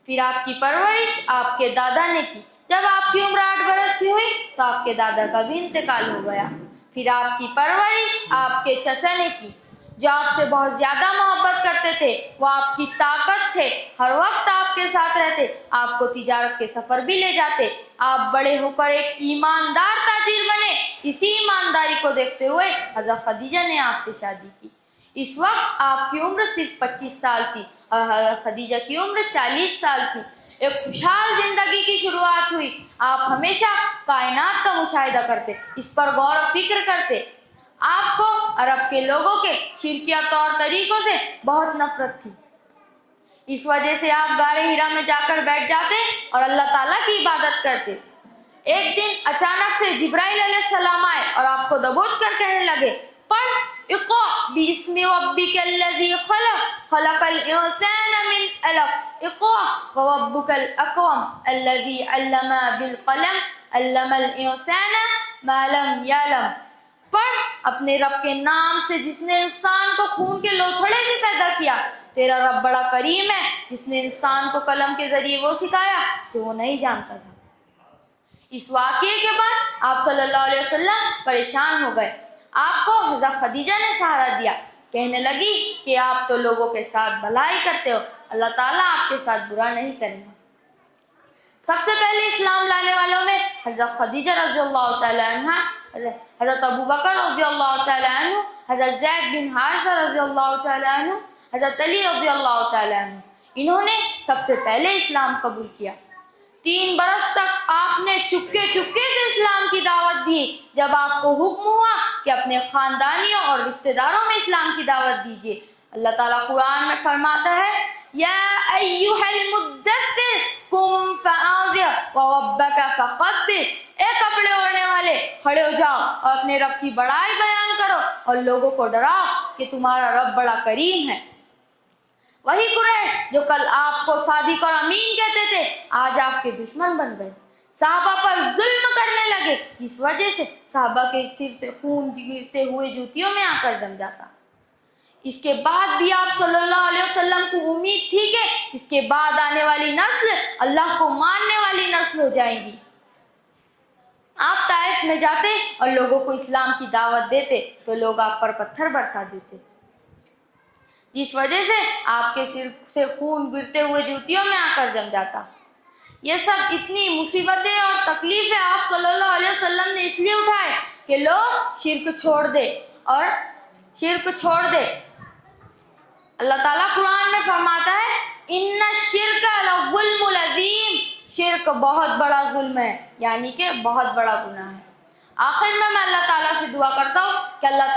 پھر آپ کی پرورش آپ کے دادا نے کی. جب آپ کی عمر 8 برس کی ہوئی تو آپ کے دادا کا بھی انتقال ہو گیا. پھر آپ کی پرورش آپ کے چچا نے کی جو آپ سے بہت زیادہ محبت کرتے تھے. وہ آپ کی طاقت تھے، ہر وقت آپ کے ساتھ رہتے، آپ کو تجارت کے سفر بھی لے جاتے. آپ بڑے ہو کر ایک ایماندار تاجر بنے. اسی ایمانداری کو دیکھتے ہوئے حضرت خدیجہ نے آپ سے شادی کی. اس وقت آپ کی عمر صرف 25 سال تھی اور حضرت خدیجہ کی عمر 40 سال تھی. ایک خوشحال زندگی کی شروعات ہوئی. آپ ہمیشہ کائنات کا مشاہدہ کرتے، اس پر غور و فکر کرتے. آپ کو عرب کے لوگوں کے شرکیہ طور طریقوں سے بہت نفرت تھی. اس وجہ سے آپ غار حرا میں جا کر بیٹھ جاتے اور اللہ تعالیٰ کی عبادت کرتے. ایک دن اچانک سے جبرائیل علیہ السلام آئے اور آپ کو دبوچ کر کہنے لگے پڑھ اقرأ باسم ربک الذی خلق خلق الانسان من علق اقرأ وربک الاکرم الذی علم بالقلم علم الانسان ما لم یعلم. پڑھ اپنے رب کے نام سے جس نے انسان کو خون کے لوتھڑے سے پیدا کیا. تیرا رب بڑا کریم ہے جس نے انسان کو قلم کے ذریعے وہ سکھایا جو وہ نہیں جانتا تھا. اس واقعے کے بعد آپ صلی اللہ علیہ وسلم پریشان ہو گئے. آپ کو حضرت خدیجہ نے سہارا دیا. کہنے لگی کہ آپ تو لوگوں کے ساتھ بھلائی کرتے ہو، اللہ تعالیٰ آپ کے ساتھ برا نہیں کرے گا. سب سے پہلے اسلام لانے والوں میں حضرت خدیجہ رضی اللہ تعالی عنہ، حضرت ابو بکر رضی اللہ تعالی عنہ، حضرت زید بن حارثہ رضی اللہ تعالی عنہ، حضرت علی رضی اللہ تعالی عنہ، انہوں نے سب سے پہلے اسلام قبول کیا. 3 برس تک آپ نے چپکے چپکے سے اسلام کی دعوت دی. جب آپ کو حکم ہوا کہ اپنے خاندانیوں اور رشتہ داروں میں اسلام کی دعوت دیجیے، اللہ تعالیٰ قرآن میں فرماتا ہے یا ایھا المدثر قم فانذر وربک فکبر. اے کپڑے اوڑھنے والے کھڑے ہو جاؤ اور اپنے رب کی بڑائی بیان کرو اور لوگوں کو ڈراؤ کہ تمہارا رب بڑا کریم ہے. وہی قریش جو کل آپ کو صادق اور امین کہتے تھے آج آپ کے دشمن بن گئے. صحابہ پر ظلم کرنے لگے جس وجہ سے صحابہ کے سر سے خون گرتے ہوئے جوتیوں میں آ کر جم جاتا. اس کے بعد بھی آپ صلی اللہ علیہ وسلم کو امید تھی کہ اس کے بعد آنے والی نسل اللہ کو ماننے والی نسل ہو جائیں گی۔ آپ طائف میں جاتے اور لوگوں کو اسلام کی دعوت دیتے تو لوگ آپ پر پتھر برسا دیتے، جس وجہ سے آپ کے سر سے خون گرتے ہوئے جوتیوں میں آ کر جم جاتا۔ یہ سب اتنی مصیبتیں اور تکلیفیں آپ صلی اللہ علیہ وسلم نے اس لیے اٹھائے کہ لوگ شرک چھوڑ دے اور شرک چھوڑ دے۔ اللہ تعالیٰ قرآن میں فرماتا ہے ان الشرک لظلم عظیم، شرک بہت بڑا ظلم ہے، یعنی کہ بہت بڑا گناہ ہے۔ آخر میں اللہ تعالیٰ سے دعا کرتا ہوں کہ اللہ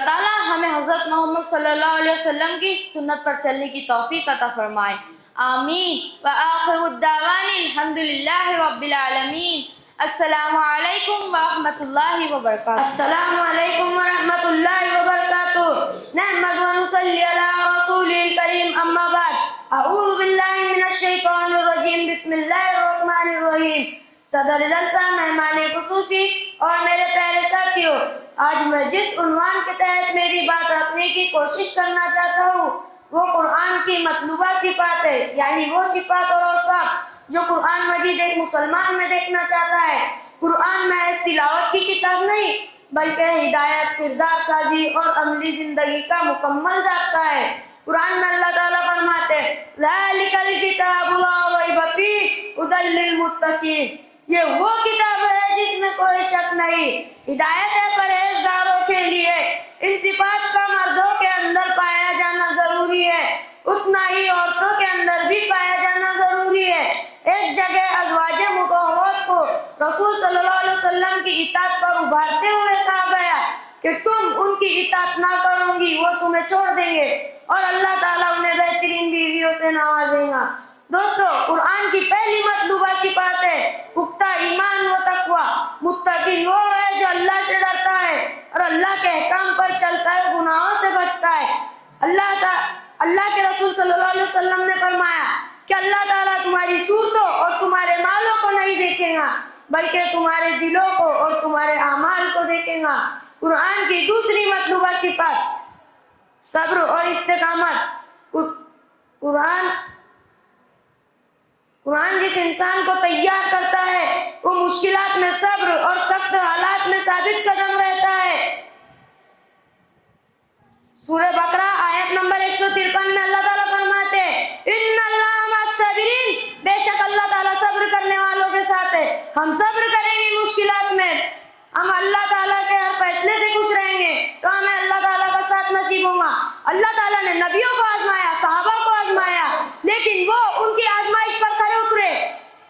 تعالیٰ ہمیں حضرت محمد صلی اللہ علیہ وسلم کی سنت پر چلنے کی توفیق عطا فرمائے، آمین۔ وآخر الدعوان الحمدللہ رب العالمین۔ السلام علیکم ورحمۃ اللہ وبرکاتہ۔ السلام علیکم ورحمۃ اللہ وبرکاتہ۔ نحمد و نصلی علی رسول الکریم، اما بعد، اعوذ باللہ من الشیطان الرجیم، بسم اللہ الرحمن الرحیم۔ صدر جلسہ، مہمان خصوصی اور میرے پیارے ساتھیوں، آج میں جس عنوان کے تحت میری بات رکھنے کی کوشش کرنا چاہتا ہوں وہ قرآن کی مطلوبہ صفات ہے، یعنی وہ صفات اور اوصاف جو قرآن مجید ایک مسلمان میں دیکھنا چاہتا ہے۔ قرآن محض تلاوت کی کتاب نہیں بلکہ ہدایت، کردار سازی اور عملی زندگی کا مکمل ضابطہ ہے۔ قرآن میں اللہ تعالیٰ فرماتے ہیں ذَلِكَ الْكِتَابُ لَا رَيْبَ فِيهِ هُدًى لِّلْمُتَّقِينَ، یہ وہ کتاب ہے جس میں کوئی شک نہیں، ہدایت ہے پرہیزگاروں کے لیے۔ ان صفات کا مردوں کے اندر پایا جانا ضروری ہے، اتنا ہی عورتوں کے اندر بھی پایا جانا ضروری ہے۔ ایک جگہ ازواج مطہرات کو رسول صلی اللہ علیہ وسلم کی اطاعت پر ابھارتے ہوئے کہا گیا کہ تم ان کی اطاعت نہ کرو گی وہ تمہیں چھوڑ دیں گے اور اللہ تعالیٰ انہیں بہترین بیویوں سے نوازے گا۔ دوستو، قرآن کی پہلی مطلوبہ صفات ہے پختہ ایمان و تقوی۔ متقی وہ ہے جو اللہ سے ڈرتا ہے اور اللہ کے احکام پر چلتا ہے، گناہوں سے بچتا ہے۔ اللہ کے رسول صلی اللہ علیہ وسلم نے فرمایا کہ اللہ تعالیٰ تمہاری صورتوں اور تمہارے مالوں کو نہیں دیکھے گا بلکہ تمہارے دلوں کو اور تمہارے اعمال کو دیکھے گا۔ قرآن کی دوسری مطلوبہ صفات صبر اور استقامت۔ قرآن جس انسان کو تیار کرتا ہے وہ مشکلات میں صبر اور سخت حالات میں ثابت قدم رہتا ہے۔ سورہ بقرہ آیت نمبر 153 میں اللہ تعالیٰ فرماتے ہیں ان اللہ مع الصابرین، بے شک اللہ تعالیٰ صبر کرنے والوں کے ساتھ ہے۔ ہم صبر کریں گے مشکلات میں، ہم اللہ تعالیٰ کے ہر فیصلے سے خوش رہیں گے تو ہمیں اللہ تعالیٰ کا ساتھ نصیب ہوگا۔ اللہ تعالیٰ نے نبیوں کو آزمایا، صحابہ کو آزمایا، لیکن وہ ان کی آزمائش پر کھرے اترے۔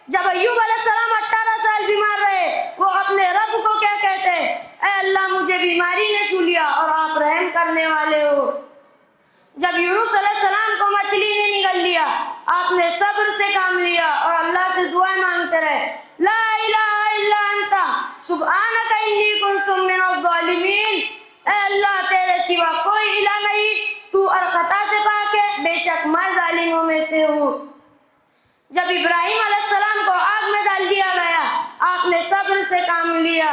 جب ایوب علیہ السلام 18 سال بیمار رہے، وہ اپنے رب کو کیا کہتے ہیں؟ اے اللہ مجھے بیماری نے چھو لیا اور آپ رحم کرنے والے ہو۔ جب یونس علیہ السلام کو مچھلی نے نگل لیا، آپ نے صبر سے کام لیا اور اللہ سے دعا مانگتے رہے، لا الہ الا انت سبحانک انی کنت من الظالمین، اے اللہ تیرے سوا کوئی الہ نہیں، تو خطا سے پاک ہے، بے شک میں ظالموں میں سے ہوں۔ جب ابراہیم علیہ السلام کو آگ میں ڈال دیا گیا، آپ نے صبر سے کام لیا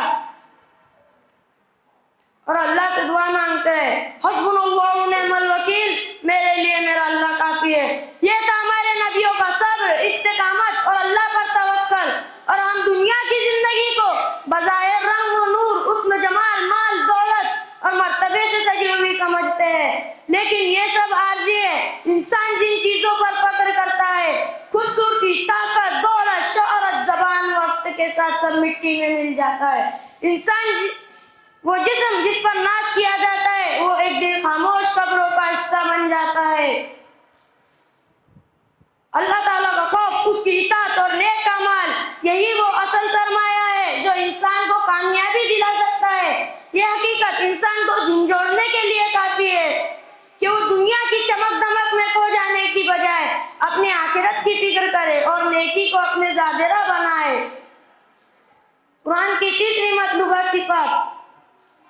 اور اللہ سے دعا مانگتے ہیں حسبنا اللہ و نعم الوکیل، میرے لیے میرا اللہ کافی ہے۔ یہ تھا ہمارے نبیوں کا صبر، استقامت اور اللہ پر توکل۔ اور ہم دنیا کی زندگی کو بظاہر رنگ و نور، حسن، جمال، مال، دولت اور مرتبے سے سجی ہوئی سمجھتے ہیں، لیکن یہ سب عارضی ہے۔ انسان جن چیزوں پر فخر کرتا ہے، خوبصورتی، طاقت، دولت، شہرت، زبان، وقت کے ساتھ سب مٹی میں مل جاتا ہے۔ انسان وہ جسم جس پر ناز کیا جاتا ہے وہ ایک دن خاموش قبروں کا حصہ بن جاتا ہے۔ اللہ تعالیٰ کا خوف، اس کی اطاعت اور نیک اعمال، یہی وہ اصل سرمایہ ہے جو انسان کو کامیابی دلا سکتا ہے۔ یہ حقیقت انسان کو جھنجھوڑنے کے لیے کافی ہے کہ وہ دنیا کی چمک دمک میں کھو جانے کی بجائے اپنے آخرت کی فکر کرے اور نیکی کو اپنے زادرہ بنائے۔ قرآن کی تیسری مطلوبہ صفات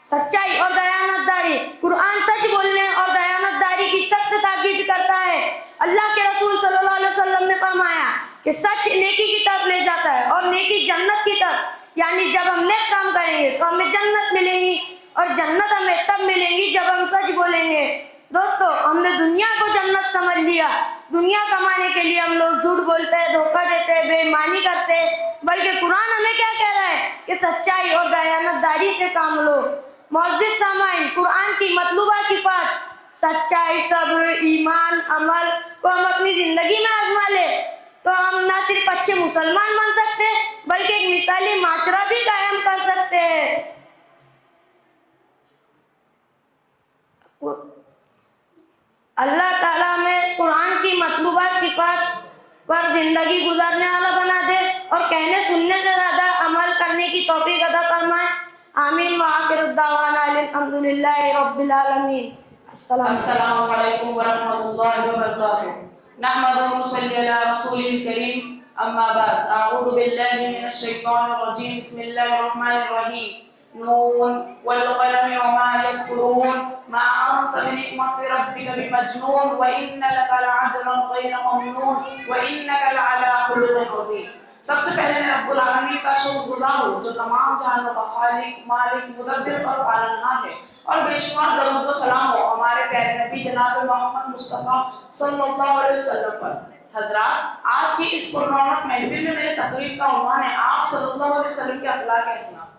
سچائی اور دیانت داری۔ قرآن سچ بولنے اور دیانت داری کی سخت تاکید کرتا ہے۔ اللہ کے رسول صلی اللہ علیہ وسلم نے فرمایا کہ سچ نیکی کی طرف لے جاتا ہے اور نیکی جنت کی طرف، یعنی جب ہم نیک کام کریں گے تو ہمیں جنت ملے گی اور جنت ہمیں تب ملیں گی جب ہم سچ بولیں گے۔ دوستو، ہم نے دنیا کو جنت سمجھ لیا، دنیا کمانے کے لیے ہم لوگ جھوٹ بولتے ہیں، دھوکہ دیتے ہیں، بے ایمانی کرتے ہیں، بلکہ قرآن ہمیں کیا کہہ رہا ہے کہ سچائی اور دیانتداری سے کام لو۔ معزز سامعین، قرآن کی مطلوبہ صفات سچائی، صبر، ایمان، عمل کو ہم اپنی زندگی میں آزما لیں تو ہم نہ صرف اچھے مسلمان بن سکتے ہیں بلکہ ایک مثالی معاشرہ بھی قائم کر سکتے ہیں۔ اللہ تعالیٰ ہمیں قرآن کی مطلوبہ صفات پر زندگی گزارنے والا بنا دے اور کہنے سننے سے زیادہ عمل کرنے کی توفیق عطا فرمائے۔ آمین وآخر الدعوانا الحمدللہ رب العالمین۔ السلام علیکم ورحمۃ اللہ وبرکاتہ۔ نحمد و نصلی علی رسول الکریم، اما بعد، اعوذ باللہ من الشیطان الرجیم، بسم اللہ الرحمن الرحیم۔ نون والقلم وما یسطرون، ما انت بنعمت ربک بمجنون، وان لک لعجرا غیر ممنون، وانک لعلی خلق عظیم۔ سب سے پہلے میں رب العالمین کا شکر گزار ہوں جو تمام جہانوں کا خالق، مالک، مدبر اور پالنہار ہے، اور بے شمار درود و سلام ہو ہمارے پیارے نبی جناب محمد مصطفیٰ صلی اللہ علیہ وسلم پر۔ حضرات، آج کی اس پررونق محفل میں میرے تقریر کا عنوان ہے آپ صلی اللہ علیہ وسلم کے اخلاق اسلام۔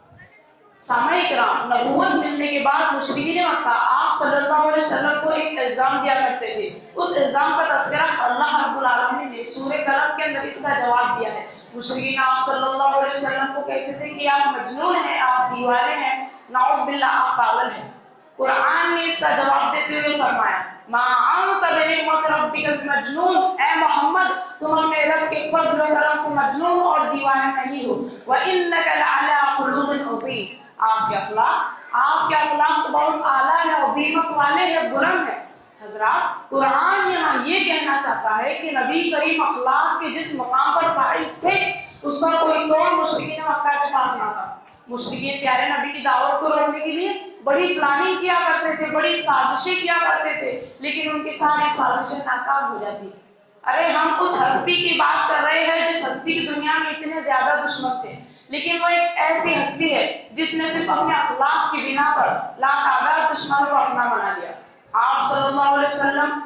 سامعین کرام، نبوت ملنے کے بعد مشرکین مکہ آپ صلی اللہ علیہ وسلم کو ایک الزام دیا کرتے تھے۔ اس الزام کا تذکرہ اللہ رب العالمین نے سورہ قلم کے اندر اس کا جواب دیا ہے۔ مشرکین آپ صلی اللہ علیہ وسلم کو کہتے تھے کہ آپ مجنون ہیں، آپ دیوانے ہیں، نعوذ باللہ آپ پاگل ہیں۔ قرآن نے اس کا جواب دیتے ہوئے فرمایا، ما انت بنعمت ربک بمجنون، اے محمد تم اپنے رب کے فضل و کرم سے مجنون اور دیوانے نہیں ہو، وانک لعلی خلق عظیم، آپ کے اخلاق تو بہت اعلیٰ ہے، عظیمت والے ہیں، بلند ہے۔ حضرات، قرآن یہاں یہ کہنا چاہتا ہے کہ نبی کریم اخلاق کے جس مقام پر فائز تھے اس کا کوئی توڑ مشرکین مکہ کے پاس نہ تھا۔ مشرکین پیارے نبی کی دعوت کو روکنے کے لیے بڑی پلاننگ کیا کرتے تھے، بڑی سازشیں کیا کرتے تھے، لیکن ان کی ساری سازشیں ناکام ہو جاتی۔ ارے ہم اس ہستی کی بات کر رہے ہیں جس ہستی کی دنیا میں اتنے زیادہ دشمن تھے، لیکن وہ ایک ایسی ہستی ہے جس نے صرف اپنے اخلاق کی بنا پر لاتعداد دشمنوں کو اپنا بنا لیا۔ آپ صلی اللہ علیہ وسلم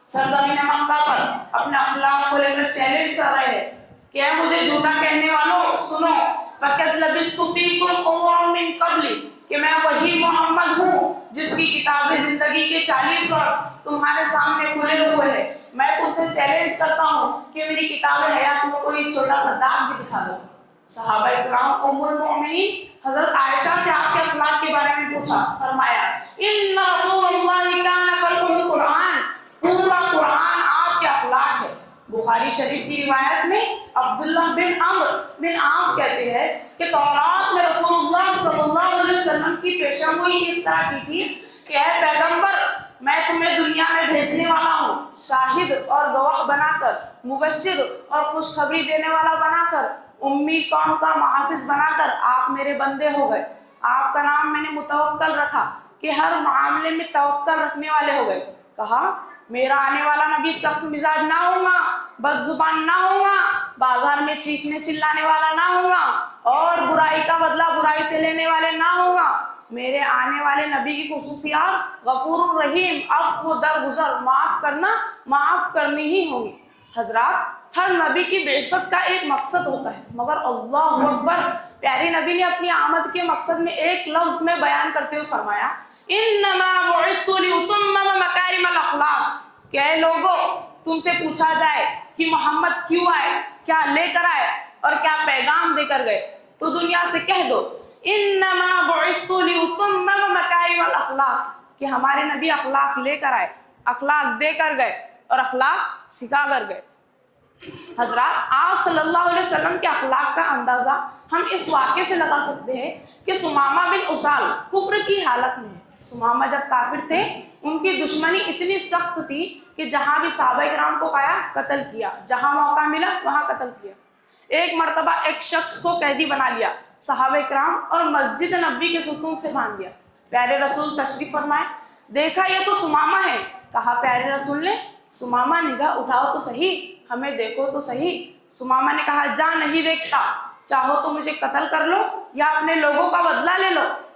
سرزمین مکہ پر اپنے اخلاق کو لے کر چیلنج کر رہے ہیں کہ اے مجھے جھوٹا کہنے والوں سنو، فقد لبثت فیکم عمرا من قبل، کہ میں وہی محمد ہوں جس کی کتاب زندگی کے 40 وقت تمہارے سامنے کھلے ہوئے ہیں۔ میں تم سے چیلنج کرتا ہوں کہ میری کتاب حیات میں کوئی چھوٹا سا داغ بھی دکھا دو۔ صحابہ کرام ام المؤمنین حضرت عائشہ سے آپ کے اخلاق کے بارے میں پوچھا، فرمایا ان رسول اللہ کان خلقہ القرآن، پورا قرآن آپ کے اخلاق ہے۔ بخاری شریف کی روایت میں عبداللہ بن عمرو بن عاص کہتے ہیں کہ تورات میں رسول اللہ صلی اللہ علیہ وسلم کی پیشگوئی اس طرح کی تھی کہ اے پیغمبر، میں تمہیں دنیا میں بھیجنے والا ہوں شاہد اور گواہ بنا کر، مبشر اور خوشخبری دینے والا بنا کر، امی قوم کا محافظ بنا کر آپ میرے بندے ہو گئے۔ آپ کا نام میں نے متوکل رکھا کہ ہر معاملے میں توکل رکھنے والے ہو گئے۔ کہا میرا آنے والا نبی سخت مزاج نہ ہوگا، بد زبان نہ ہوگا، بازار میں چیخنے چلانے والا نہ ہوگا، اور برائی کا بدلہ برائی سے لینے والے نہ ہوگا۔ میرے آنے والے نبی کی خصوصیات غفور الرحیم، عفو درگزر، معاف کرنا، معاف کرنی ہی ہوگی۔ حضرات، ہر نبی کی بعثت کا ایک مقصد ہوتا ہے، مگر اللہ اکبر، پیاری نبی نے اپنی آمد کے مقصد میں ایک لفظ میں بیان کرتے ہوئے فرمایا انما بعثت لاتمم مکارم الاخلاق، کہ اے لوگو تم سے پوچھا جائے کہ محمد کیوں آئے، کیا لے کر آئے اور کیا پیغام دے کر گئے، تو دنیا سے کہہ دو انما بعثت لاتمم مکارم الاخلاق، کہ ہمارے نبی اخلاق لے کر آئے، اخلاق دے کر گئے اور اخلاق سکھا کر گئے۔ حضرات، آپ صلی اللہ علیہ وسلم کے اخلاق کا اندازہ ہم اس واقعے سے لگا سکتے ہیں کہ سمامہ بن اسال کفر کی حالت میں ہے۔ سمامہ جب کافر تھے ان کی دشمنی اتنی سخت تھی کہ جہاں بھی صحابہ کرام کو پایا قتل کیا، جہاں موقع ملا وہاں قتل کیا۔ ایک مرتبہ ایک شخص کو قیدی بنا لیا صحابہ کرام اور مسجد نبوی کے ستون سے باندھ دیا۔ پیارے رسول تشریف فرمائے، دیکھا یہ تو سمامہ ہے۔ کہا پیارے رسول نے سمامہ نگاہ اٹھاؤ تو صحیح، ہمیں دیکھو تو صحیح۔ سمامہ نے کہا جا نہیں دیکھتا، چاہو تو مجھے قتل کر لو یا اپنے لوگوں کا بدلہ لے لو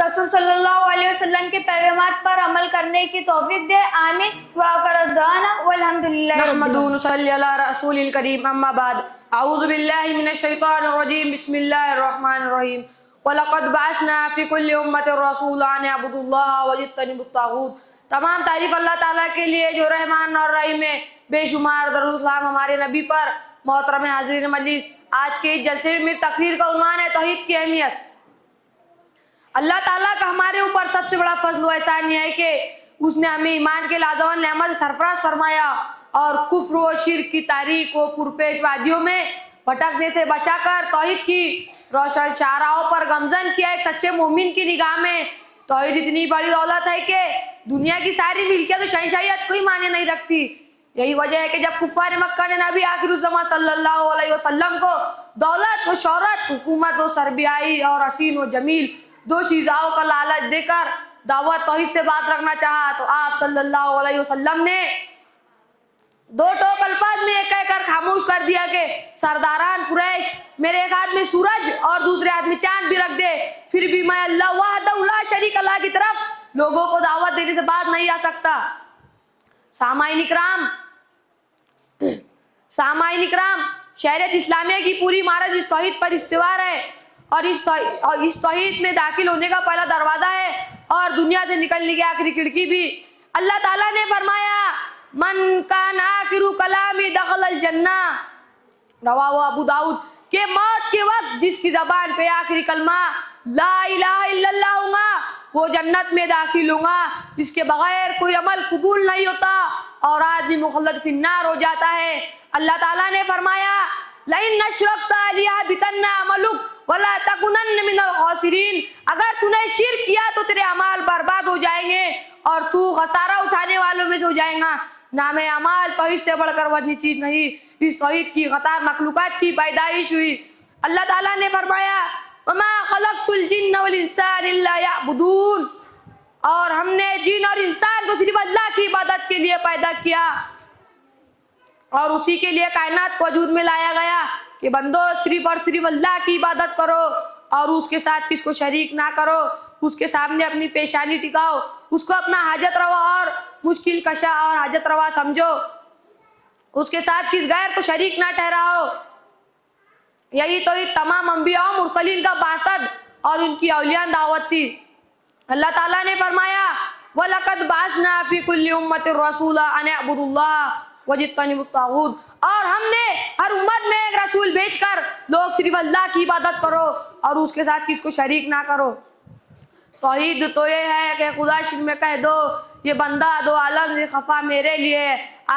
رسول صلی اللہ علیہ وسلم کے پیغامات پر عمل کرنے کی توفیق دے. آمین. وآخر دعوانا والحمدللہ. نحمدہ ونصلی علی رسول الکریم اما بعد اعوذ باللہ من الشیطان الرجیم بسم اللہ الرحمن الرحیم وَلَقَدْ بَعَثْنَا فِي كُلِّ أُمَّةٍ رَسُولًا أَنِ اعْبُدُوا اللَّهَ وَاجْتَنِبُوا الطَّاغُوتَ. تمام تعریف اللہ تعالیٰ کے لیے جو رحمان اور رحیم ہے. بے شمار درود سلام ہمارے نبی پر. محترم حاضرین مجلس، آج کے اس جلسے میں میری تقریر کا عنوان ہے توحید کی اہمیت. اللہ تعالیٰ کا ہمارے اوپر سب سے بڑا فضل و احسان یہ ہے کہ اس نے ہمیں ایمان کے لازوال نعمت سرفراز فرمایا اور کفر و شرک کی تاریک و پرپیچ وادیوں میں بھٹکنے سے بچا کر توحید کی روشن شاہراہوں پر گامزن کیا. ایک سچے مومن کی نگاہ میں توحید اتنی بڑی دولت ہے کہ دنیا کی ساری ملکیت تو شہنشاہیت کوئی معنی نہیں رکھتی. یہی وجہ ہے کہ جب کفار مکہ نے نبی آخر الزمان صلی اللہ علیہ وسلم کو دولت و شہرت، حکومت و سربیائی اور حسین و جمیل دو چیزوں کا لالچ دے کر دعوت توحید سے بات رکھنا چاہا تو آپ صلی اللہ علیہ وسلم نے دو ٹوک الفاظ میں کہہ کر خاموش کر دیا کہ سرداران قریش، میرے ایک ہاتھ میں سورج اور دوسرے ہاتھ میں چاند بھی رکھ دے، پھر بھی میں اللہ وحدہ لا شریک اللہ کی طرف لوگوں کو دعوت دینے سے بات نہیں آ سکتا. سامعین اکرام، شریعت اسلامیہ کی پوری عمارت اس توحید پر استوار ہے اور اس توحید میں داخل ہونے کا پہلا دروازہ ہے اور دنیا سے نکلنے کی آخری کھڑکی بھی. اللہ تعالیٰ نے فرمایا من کان آخر کلامی دخل الجنہ، رواہ ابو داؤد، کہ موت کے وقت جس کی زبان پہ آخری کلمہ لا الہ الا اللہ ہوں گا وہ جنت میں داخل ہوں گا. اس کے بغیر کوئی عمل قبول نہیں ہوتا اور آدمی مخلد فی النار ہو جاتا ہے. اللہ تعالیٰ نے فرمایا لئن اشرکت لیحبطن عملک ولا تکونن من الخاسرین، اگر تو نے شرک کیا تو تیرے اعمال برباد ہو جائیں گے اور تو خسارہ اٹھانے والوں میں سے ہو جائیں گا. نام اعمال توحید سے بڑھ کر وزنی چیز نہیں. اس توحید کی قطار مخلوقات کی پیدائش ہوئی. اللہ تعالیٰ نے فرمایا وما خلقت الجن والانسان الا یعبدون، اور ہم نے جن اور انسان کو صرف اللہ کی عبادت کے لیے پیدا کیا اور اسی کے لیے کائنات کو وجود میں لایا گیا کہ بندو صرف اور صرف اللہ کی عبادت کرو اور اس کے ساتھ کس کو شریک نہ کرو. اس کے سامنے اپنی پیشانی ٹکاؤ، اس کو اپنا حاجت روا اور مشکل کشا اور حاجت روا سمجھو، اس کے ساتھ کس غیر کو شریک نہ ٹھہراؤ. یہی تو تمام انبیاء و مرسلین کا مقصد اور ان کی اولیاء دعوت تھی. اللہ تعالیٰ نے فرمایا وَلَقَدْ بَعَثْنَا فِي كُلِّ أُمَّةٍ رَسُولًا أَنِ اعْبُدُوا اللَّهَ وَاجْتَنِبُوا الطَّاغُوتَ، اور ہم نے ہر امت میں ایک رسول بھیج کر لوگ صرف اللہ کی عبادت کرو اور اس کے ساتھ کس کو شریک نہ کرو. توحید تو یہ ہے کہ خدا شرک میں کہہ دو یہ بندہ دو عالم سے خفا میرے لیے.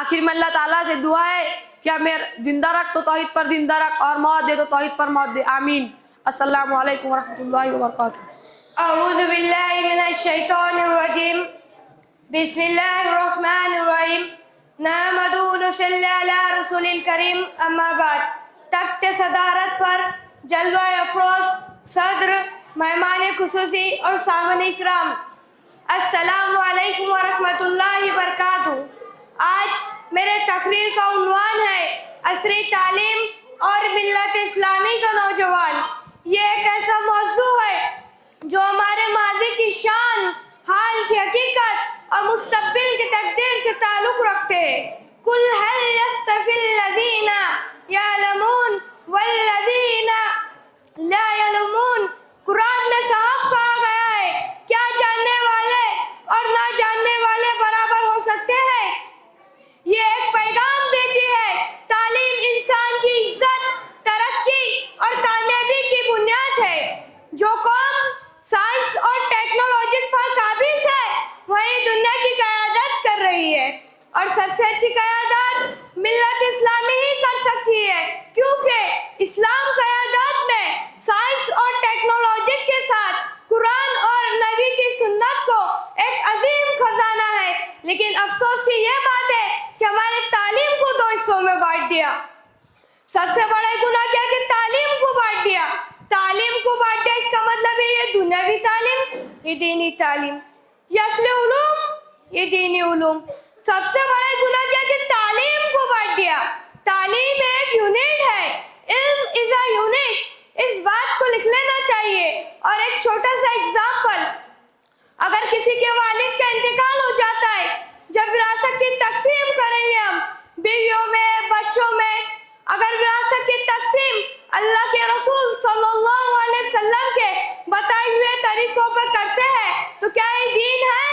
آخر میں اللہ تعالیٰ سے دعا ہے کہ میرے زندہ رکھ تو توحید پر زندہ رکھ اور موت دے تو توحید پر موت دے. آمین. السلام علیکم ورحمۃ اللہ وبرکاتہ. اعوذ باللہ من الشیطان الرجیم بسم اللہ الرحمن الرحیم نحمدہ ونصلی علی رسول الکریم اما بعد. تخت صدارت پر جلوہ افروز صدر، مہمان خصوصی اور سامعین اکرام، السلام علیکم ورحمۃ اللہ وبرکاتہ. آج میرے تقریر کا عنوان ہے عصری تعلیم اور ملت اسلامی کا نوجوان. یہ ایک ایسا موضوع ہے جو ہمارے ماضی کی شان، حال کی حقیقت اور مستقبل کی تقدیر سے تعلق رکھتے ہیں. قُلْ هَلْ يَسْتَوِي الَّذِينَ يَعْلَمُونَ وَالَّذِينَ لَا يَعْلَمُونَ. قرآن میں صاف کہا گیا ہے کیا جاننے والے اور نہ جاننے والے برابر ہو سکتے ہیں؟ یہ ایک پیغام دیتی ہے تعلیم انسان کی عزت، ترقی اور کامیابی کی بنیاد ہے. جو قوم سائنس اور ٹیکنالوجی پر قابض ہے وہی دنیا کی قیادت کر رہی ہے اور سب سے اچھی قیادت ملت اسلامی ہی کر سکتی ہے، کیونکہ اسلام قیادت میں سائنس اور ٹیکنالوجی کے ساتھ قرآن اور نبی کی سنت کو ایک عظیم خزانہ ہے. لیکن افسوس کی یہ بات ہے کہ ہمارے تعلیم کو دو حصوں میں بانٹ دیا. سب سے بڑا گناہ کیا کہ تعلیم کو بانٹ دیا. تعلیم کو بانٹ دیا اس کا مطلب ہے یہ دنیاوی تعلیم، یہ دینی تعلیم، یہ اصل علوم، یہ دینی علوم. سب سے بڑا گناہ کیا کہ تعلیم کو بانٹ دیا. تعلیم ایک یونٹ ہے، علم از اے یونٹ. اس بات کو لکھ لینا چاہیے. اور ایک چھوٹا سا ایگزامپل بچوں میں اگر وراثت کی تقسیم اللہ کے رسول صلی اللہ علیہ وسلم کے بتائے ہوئے طریقوں پر کرتے ہیں تو کیا یہ دین ہے؟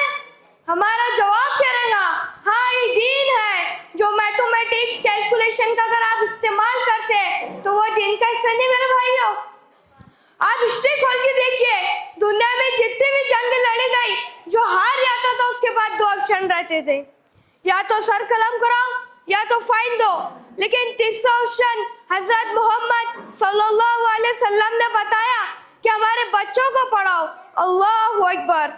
ہمارا جواب کیا رہے گا؟ ہاں یہ دین ہے. جو میتھمیٹکس کیلکولیشن کا اگر آپ استعمال کرتے ہیں تو وہ دین کا حصہ نہیں میرے بھائیوں. آپ ہسٹری کھول کے دیکھیے, دنیا میں جتنی بھی جنگ لڑی گئی جو ہار جاتا تھا اس کے بعد دو آپشن رہتے تھے, یا تو سر قلم کراؤ یا تو فائن دو. لیکن تیسرا آپشن حضرت محمد صلی اللہ علیہ وسلم نے بتایا کہ ہمارے بچوں کو پڑھاؤ. اللہ اکبر.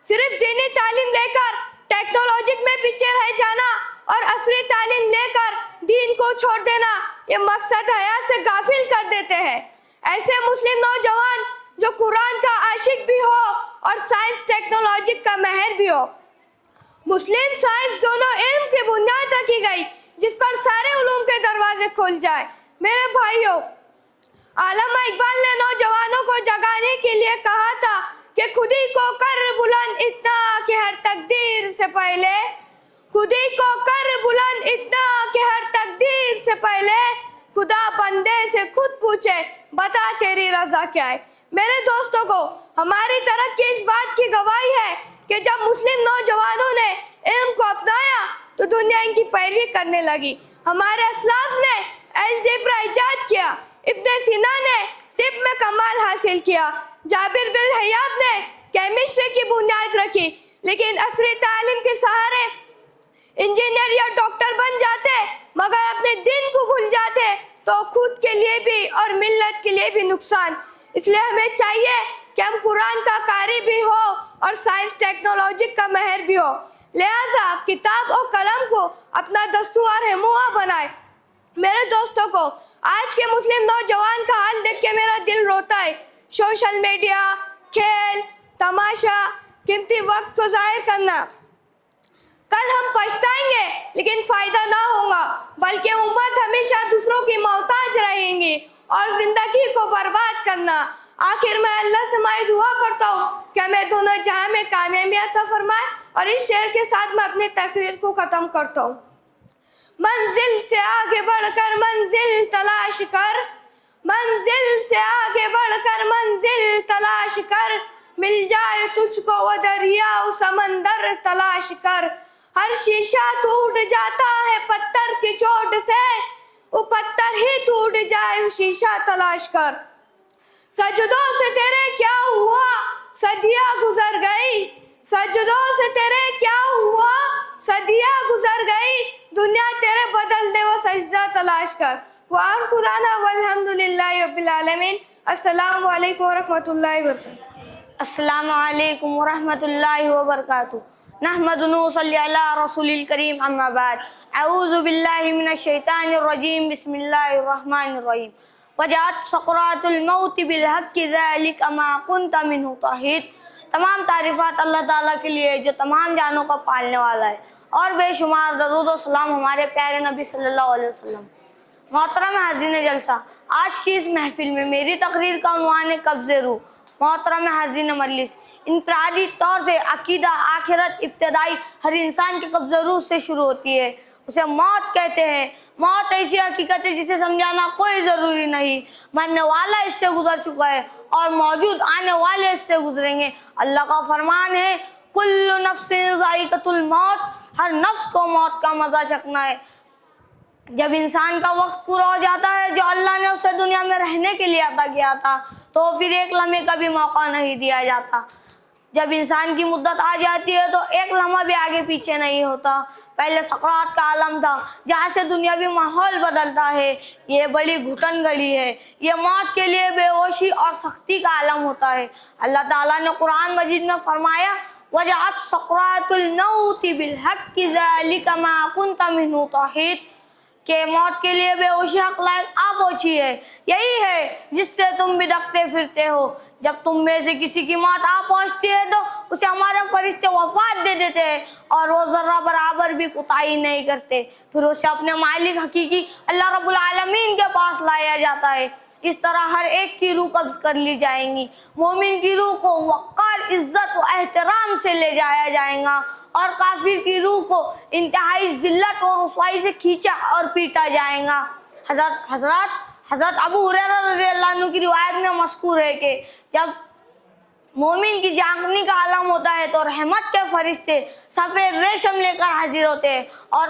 صرف دینی تعلیم لے کر ٹیکنالوجی میں پیچھے رہ جانا اور عصری تعلیم لے کر دین کو چھوڑ دینا یہ مقصد حیات سے غافل کر دیتے ہیں. ایسے مسلم نوجوان جو قرآن کا عاشق بھی ہو اور سائنس ٹیکنالوجی کا ماہر بھی ہو. مسلم سائنس دونوں علم کی بنیاد رکھی گئی جس پر سارے علوم کے دروازے کھل جائے. میرے بھائیوں, علامہ اقبال نے نوجوانوں کو جگانے کے لیے کہا تھا کہ خودی کو کر بلند اتنا کہ ہر تقدیر سے پہلے, خودی کو کر بلند اتنا کہ ہر تقدیر سے پہلے خدا بندے سے خود پوچھے بتا تیری رضا کیا ہے. میرے دوستوں کو ہماری ترقی اس بات کی گواہی ہے کہ جب مسلم نوجوانوں نے علم کو اپنایا تو دنیا ان کی پیروی کرنے لگی. ہمارے اسلاف نے الجبرا ایجاد کیا, ابن سینا نے طب میں کمال حاصل کیا, جابر بن حیاب نے کیمسٹری کی بنیاد رکھی. لیکن عصری تعلیم کے سہارے انجینئر یا ڈاکٹر بن جاتے مگر اپنے دین کو بھول جاتے تو خود کے لیے بھی اور ملت کے لیے بھی نقصان. اس لیے ہمیں چاہیے کہ ہم قرآن کا قاری بھی ہو اور سائنس ٹیکنالوجی کا ماہر بھی ہو. لہذا کتاب اور قلم کو اپنا دستور رہنما بنائے. میرے دوستوں کو آج کے مسلم نوجوان کا حال دیکھ کے میرا دل روتا ہے. سوشل میڈیا, کھیل, تماشا, قیمتی وقت کو ضائع کرنا. کل ہم پچھتائیں گے لیکن فائدہ نہ ہوگا بلکہ امت ہمیشہ دوسروں کی محتاج رہیں گی اور زندگی کو برباد کرنا. آخر میں اللہ سے میں دعا کرتا ہوں کہ ہمیں دونوں جہاں میں کامیابی عطا فرمائے. اور اس شعر کے ساتھ میں اپنی تقریر کو ختم کرتا ہوں. منزل سے آگے بڑھ کر منزل تلاش کر, منزل سے آگے بڑھ کر منزل تلاش کر, مل جائے تجھ کو وہ دریا و سمندر تلاش کر. ہر شیشہ ٹوٹ جاتا ہے پتھر کی چوٹ سے, وہ پتھر ہی ٹوٹ جائے وہ شیشہ تلاش کر. سجدوں سے تیرے کیا ہوا صدیاں گزر گئی, سجدوں سے تیرے کیا ہوا صدیاں گزر گئی, دنیا تیرے بدل دے وہ سجدہ تلاش کر. وآخر دعوانا والحمدللہ رب العالمین. السلام علیکم ورحمۃ اللہ وبرکاتہ. السلام علیکم ورحمۃ اللہ وبرکاتہ. نحمد ونصلی علی رسول الکریم, اما بعد. اعوذ باللہ من الشیطان الرجیم, بسم اللہ الرحمن الرحیم. وجاءت سکرات الموت بالحق ذلک ما کنت منہ تحید. تمام تعریفات اللہ تعالیٰ کے لیے جو تمام جانوں کا پالنے والا ہے, اور بے شمار درود و سلام ہمارے پیارے نبی صلی اللہ علیہ وسلم. محترم حاضرین جلسہ, آج کی اس محفل میں میری تقریر کا عنوان ہے قبض روح. محترم حاضرین مجلس, انفرادی طور سے عقیدہ آخرت ابتدائی ہر انسان کے قبض روح سے شروع ہوتی ہے. اسے موت کہتے ہیں. موت ایسی حقیقت ہے جسے سمجھانا کوئی ضروری نہیں. مرنے والا اس سے گزر چکا ہے اور موجود آنے والے اس سے گزریں گے. اللہ کا فرمان ہے کل نفس ذائقۃ الموت, ہر نفس کو موت کا مزہ چکھنا ہے. جب انسان کا وقت پورا ہو جاتا ہے جو اللہ نے اسے دنیا میں رہنے کے لیے عطا کیا تھا تو پھر ایک لمحے کا بھی موقع نہیں دیا جاتا. جب انسان کی مدت آ جاتی ہے تو ایک لمحہ بھی آگے پیچھے نہیں ہوتا. پہلے سکرات کا عالم تھا جہاں سے دنیاوی ماحول بدلتا ہے. یہ بڑی گھٹن گھڑی ہے. یہ موت کے لیے بے ہوشی اور سختی کا عالم ہوتا ہے. اللہ تعالیٰ نے قرآن مجید میں فرمایا وَجَعَتْ سَقْرَاتُ الْمَوْتِ بِالْحَقِّ ذَلِكَ مَا كُنْتَ مِنْهُ تَحِيدٌ کہ موت کے لیے بے ہوشی حق لائق آپ ہوشی ہے. یہی ہے جس سے تم بدکتے پھرتے ہو. جب تم میں سے کسی کی موت آ پہنچتی ہے تو اسے ہمارے فرشتے وفات دے دیتے ہیں اور وہ ذرہ برابر بھی کوتاہی نہیں کرتے. پھر اسے اپنے مالک حقیقی اللہ رب العالمین کے پاس لایا جاتا ہے. اس طرح ہر ایک کی روح قبض کر لی جائیں گی. مومن کی روح کو وقار عزت و احترام سے لے جایا جائے گا اور کافر کی روح کو انتہائی ذلت اور رسوائی سے کھینچا اور پیٹا جائے گا۔ حضرت ابو ہریرہ رضی اللہ عنہ کی روایت میں مذکور ہے کہ جب مومن کی جانگنے کا عالم ہوتا ہے تو رحمت کے فرشتے سفید ریشم لے کر حاضر ہوتے ہیں اور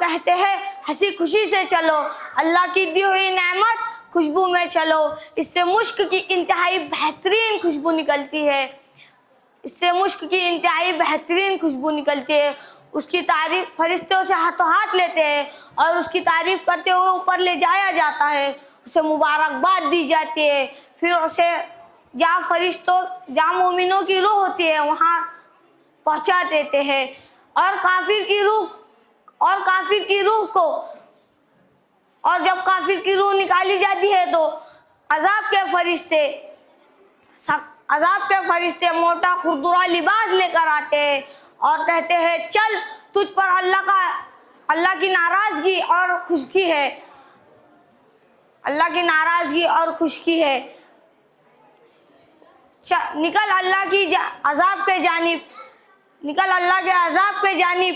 کہتے ہیں ہنسی خوشی سے چلو، اللہ کی دی ہوئی نعمت خوشبو میں چلو، اس سے مشک کی انتہائی بہترین خوشبو نکلتی ہے، اس کی تعریف فرشتے اسے ہاتھوں ہاتھ لیتے ہیں اور اس کی تعریف کرتے ہوئے اوپر لے جایا جاتا ہے، اسے مبارکباد دی جاتی ہے، پھر اسے جہاں مومنوں کی روح ہوتی ہے وہاں پہنچا دیتے ہیں، اور جب کافر کی روح نکالی جاتی ہے تو عذاب کے فرشتے موٹا کھردرا لباس لے کر آتے ہیں اور کہتے ہیں چل تجھ پر اللہ کی ناراضگی اور خشکی ہے، نکل اللہ کے عذاب کے جانب،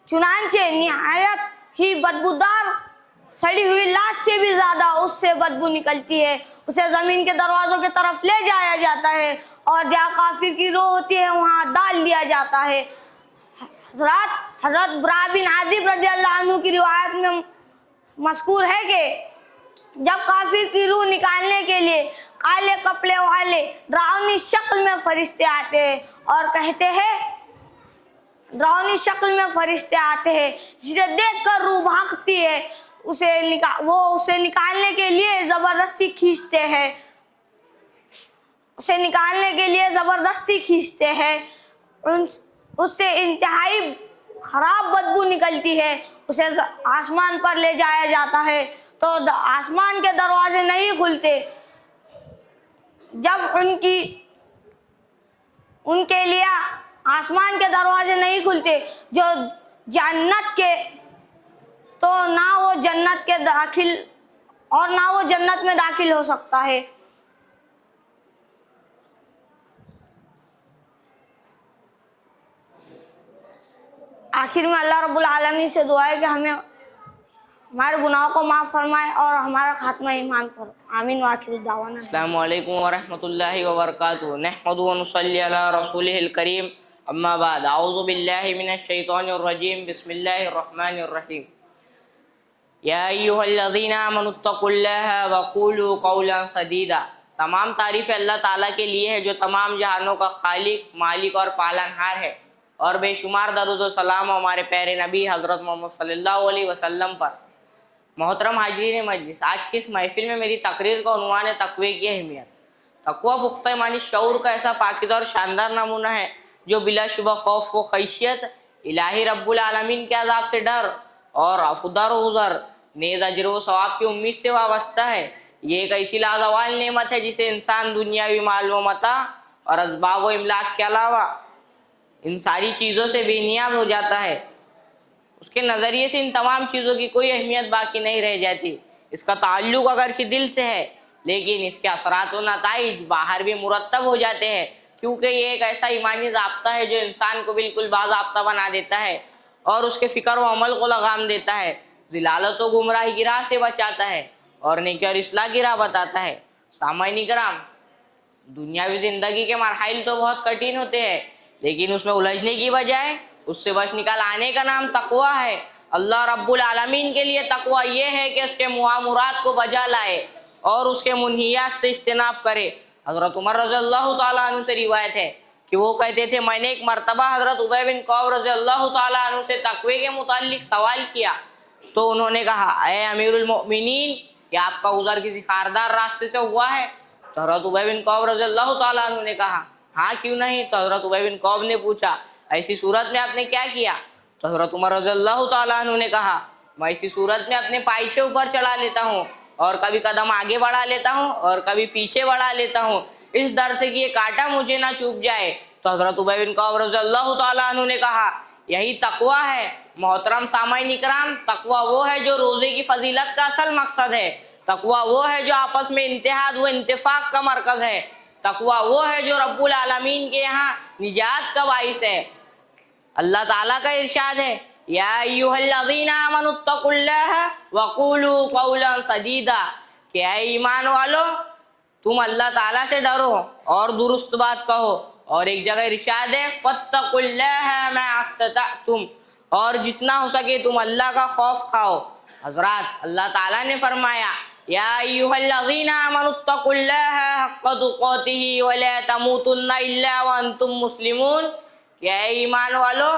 چنانچہ نہایت ہی بدبودار سڑی ہوئی لاش سے بھی زیادہ اس سے بدبو نکلتی ہے، اسے زمین کے دروازوں کی طرف لے جایا جاتا ہے اور جہاں کافر کی روح ہوتی ہے وہاں ڈال دیا جاتا ہے۔ حضرت برا بن عازب رضی اللہ عنہ کی روایت میں مذکور ہے کہ جب کافر کی روح نکالنے کے لیے کالے کپڑے والے ڈراؤنی شکل میں فرشتے آتے ہیں اور کہتے ہیں جسے دیکھ کر روح بھاگتی ہے، وہ اسے نکالنے کے لیے زبردستی کھینچتے ہیں، اس سے انتہائی خراب بدبو نکلتی ہے، اسے آسمان پر لے جایا جاتا ہے تو آسمان کے دروازے نہیں کھلتے، جب ان کے لیے آسمان کے دروازے نہیں کھلتے جو جنت کے، تو نہ وہ جنت میں داخل ہو سکتا ہے۔ آخر میں اللہ رب العالمین سے دعا ہے کہ ہمارے گناہوں کو معاف فرمائے اور ہمارا خاتمہ ایمان پر، آمین وآخر دعوانا۔ السلام علیکم ورحمۃ اللہ وبرکاتہ، نحمد ونصلی علی رسولہ الکریم، اما بعد، اعوذ باللہ من الشیطان الرجیم، بسم اللہ الرحمن الرحیم۔ یا ایھا الذین آمنوا اتقوا اللہ وقولوا قولا سدیدا۔ تمام تعریف اللہ تعالیٰ کے لیے ہے جو تمام جہانوں کا خالق، مالک اور پالنہار ہے، اور بے شمار درود و سلام ہمارے پیارے نبی حضرت محمد صلی اللہ علیہ وسلم پر۔ محترم حاضرین مجلس، آج کی اس محفل میں میری تقریر کا عنوان ہے تقوی کی اہمیت۔ تقوی پختہ ایمانی شعور کا ایسا پاکیزہ اور شاندار نمونہ ہے جو بلا شبہ خوف و خشیت، الہی رب العالمین کے عذاب سے ڈر اور عفو درگزر، نیز اجر و ثواب کی امید سے وابستہ ہے۔ یہ ایک ایسی لازوال نعمت ہے جسے انسان دنیاوی مال و متاع اور اسباب و املاک کے علاوہ ان ساری چیزوں سے بے نیاز ہو جاتا ہے۔ اس کے نظریے سے ان تمام چیزوں کی کوئی اہمیت باقی نہیں رہ جاتی۔ اس کا تعلق اگرچہ دل سے ہے لیکن اس کے اثرات و نتائج باہر بھی مرتب ہو جاتے ہیں، کیونکہ یہ ایک ایسا ایمانی ضابطہ ہے جو انسان کو بالکل باضابطہ بنا دیتا ہے اور اس کے فکر و عمل کو لگام دیتا ہے، ضلالت و گمراہی کی راہ سے بچاتا ہے اور نیکی اور اصلاح کی راہ بتاتا ہے۔ سامعین کرام، دنیاوی زندگی کے مراحل تو بہت کٹھن ہوتے ہیں لیکن اس میں الجھنے کی بجائے اس سے بچ نکال آنے کا نام تقوی ہے۔ اللہ رب العالمین کے لیے تقوی یہ ہے کہ اس کے مؤامرات کو بجا لائے اور اس کے منہیات سے اجتناب کرے۔ حضرت عمر رضی اللہ تعالیٰ عنہ سے روایت ہے کہ وہ کہتے تھے، میں نے ایک مرتبہ حضرت ابی بن کعب رضی اللہ تعالیٰ عنہ سے تقوی کے متعلق سوال کیا تو انہوں نے کہا، اے امیر المؤمنین، کیا آپ کا گزر کسی خاردار راستے سے ہوا ہے؟ تو حضرت ابی بن کعب رضی اللہ تعالیٰ عنہ نے کہا، ہاں کیوں نہیں؟ تو حضرت ابی بن کعب نے پوچھا، ایسی صورت میں آپ نے کیا کیا؟ تو حضرت عمر رضی اللہ تعالیٰ عنہ نے کہا، میں ایسی صورت میں اپنے پائچے اوپر چڑھا لیتا ہوں اور کبھی قدم آگے بڑھا لیتا ہوں اور کبھی پیچھے بڑھا لیتا ہوں، اس ڈر سے کہ یہ کانٹا مجھے نہ چوب جائے۔ تو حضرت ابی بن کعب رضی اللہ تعالیٰ عنہ نے کہا، یہی تقوی ہے۔ محترم سامعین اکرام، تقوی وہ ہے جو روزے کی فضیلت کا اصل مقصد ہے، تقوی وہ ہے جو آپس میں اتحاد و اتفاق کا مرکز ہے، تقوی وہ ہے جو رب العالمین کے یہاں نجات کا باعث ہے۔ اللہ تعالیٰ کا ارشاد ہے یا ایھا الذین آمنوا اتقوا اللہ وقولوا قولا سدیدا، کہ اے ایمان والو تم اللہ تعالیٰ سے ڈرو اور درست بات کہو۔ اور ایک جگہ ارشاد ہے فاتقوا اللہ ما استطعتم، اور جتنا ہو سکے تم اللہ کا خوف کھاؤ۔ حضرات اللہ تعالیٰ نے فرمایا یا ایھا الذین آمنوا اتقوا اللہ حق تقاتہ ولا تموتن الا وانتم مسلمون، کہ اے ایمان والو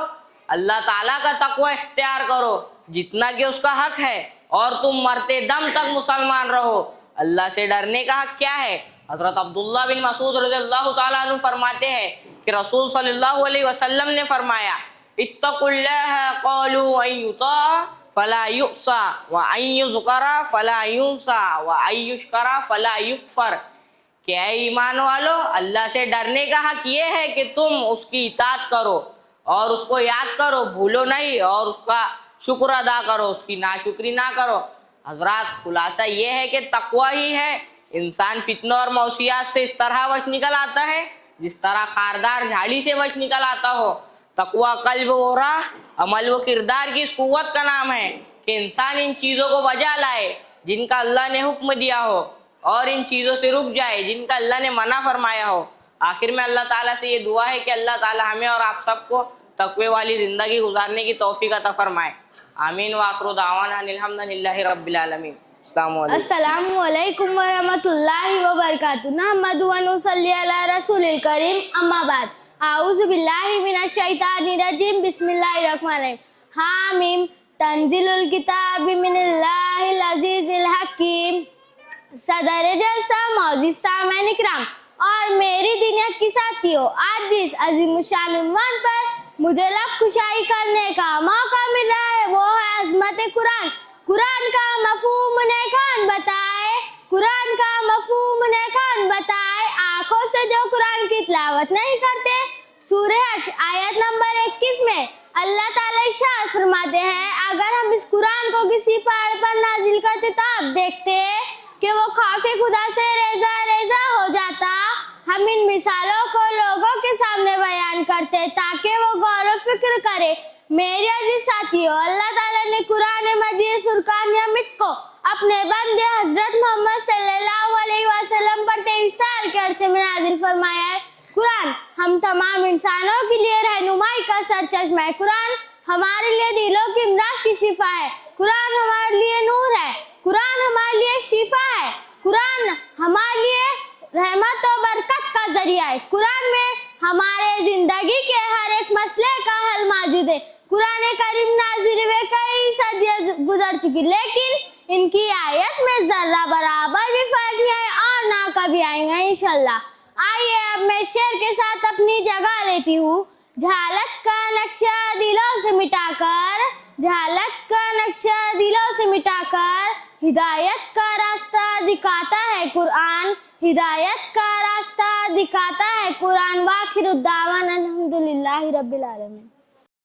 اللہ تعالیٰ کا تقوی اختیار کرو جتنا کہ اس کا حق ہے، اور تم مرتے دم تک مسلمان رہو۔ اللہ سے ڈرنے کا حق کیا ہے؟ حضرت عبداللہ بن مسعود رضی اللہ تعالیٰ عنہ فرماتے ہیں کہ رسول صلی اللہ علیہ وسلم نے فرمایا اتقوا اللہ قولوا ان یطاع فلا یعصى وان یذکر فلا ینسى وان یشکر فلا یکفر، کہ اے ایمان والو اللہ سے ڈرنے کا حق یہ ہے کہ تم اس کی اطاعت کرو اور اس کو یاد کرو، بھولو نہیں، اور اس کا شکر ادا کرو، اس کی ناشکری نہ کرو۔ حضرات خلاصہ یہ ہے کہ تقوی ہی ہے انسان فتنوں اور موصیات سے اس طرح بچ نکل آتا ہے جس طرح خاردار جھاڑی سے بچ نکل آتا ہو۔ تقوی قلب و راہ، عمل و کردار کی اس قوت کا نام ہے کہ انسان ان چیزوں کو بجا لائے جن کا اللہ نے حکم دیا ہو، اور ان چیزوں سے رک جائے جن کا اللہ نے منع فرمایا ہو۔ آخر میں اللہ تعالیٰ سے یہ دعا ہے کہ اللہ تعالیٰ ہمیں اور آپ سب کو تقوی والی زندگی گزارنے کی توفیق عطا فرمائے۔ آمین وآخر دعوانا ان الحمد للہ رب العالمین۔ السلام علیکم۔ السلام علیکم ورحمۃ اللہ وبرکاتہ۔ نحمد و نصلی علی رسول الکریم، اما بعد، اعوذ باللہ من الشیطان الرجیم، بسم اللہ الرحمن الرحیم۔ حامیم تنزیل الکتاب من اللہ العزیز الحکیم۔ صدر جلسہ، معزز سامعین اکرام اور میری دنیا کی ساتھیوں، آج جس عظیم الشان عنوان پر مجھے لب کشائی کرنے کا موقع مل رہا ہے وہ ہے عظمت قرآن۔ قرآن کا مفہوم انہیں کون بتائے؟ قرآن کا مفہوم انہیں کون بتائے؟ آنکھوں سے جو قرآن کی تلاوت نہیں کرتے۔ سورہ حشر آیت نمبر 21 میں اللہ تعالیٰ ارشاد فرماتے ہیں اگر ہم اس قرآن کو کسی پہاڑ پر نازل کرتے تو آپ دیکھتے کہ وہ خوف خدا سے ریزہ ریزہ ہو جاتا۔ ہم ان مثالوں کو لوگوں کے سامنے بیان کرتے تاکہ وہ غور و فکر کرے۔ میرے عزیز ساتھیوں، اللہ تعالیٰ نے قرآن مجید فرقان حمید کو اپنے بندے حضرت محمد صلی اللہ علیہ وسلم پر 23 سال کے عرصے میں نازل فرمایا ہے۔ قرآن ہم تمام انسانوں کے لیے رہنمائی کا سرچشمہ ہے۔ قرآن ہمارے لیے دلوں کی امراض کی شفا ہے۔ قرآن ہمارے لیے نور ہے۔ قرآن ہمارے لیے شفا ہے۔ قرآن ہمارے لیے رحمت و برکت کا ذریعہ ہے۔ قرآن میں ہمارے زندگی کے ہر ایک مسئلے کا حل موجود ہے۔ قرآن کریم نازل ہوئے کئی صدیاں گزر چکی، لیکن ان کی آیت میں ذرہ برابر بھی فرق نہیں آیا اور نہ کبھی آئیں گا انشاءاللہ۔ آئیے اب میں شعر کے ساتھ اپنی جگہ لیتی ہوں۔ جہالت کا نقشہ دلوں سے مٹا کر، جہالت کا نقشہ دلوں سے مٹا کر ہدایت کا راستہ دکھاتا ہے قرآن، ہدایت کا راستہ دکھاتا ہے قرآن۔ وآخر الدعوانا الحمد للہ رب العالمین۔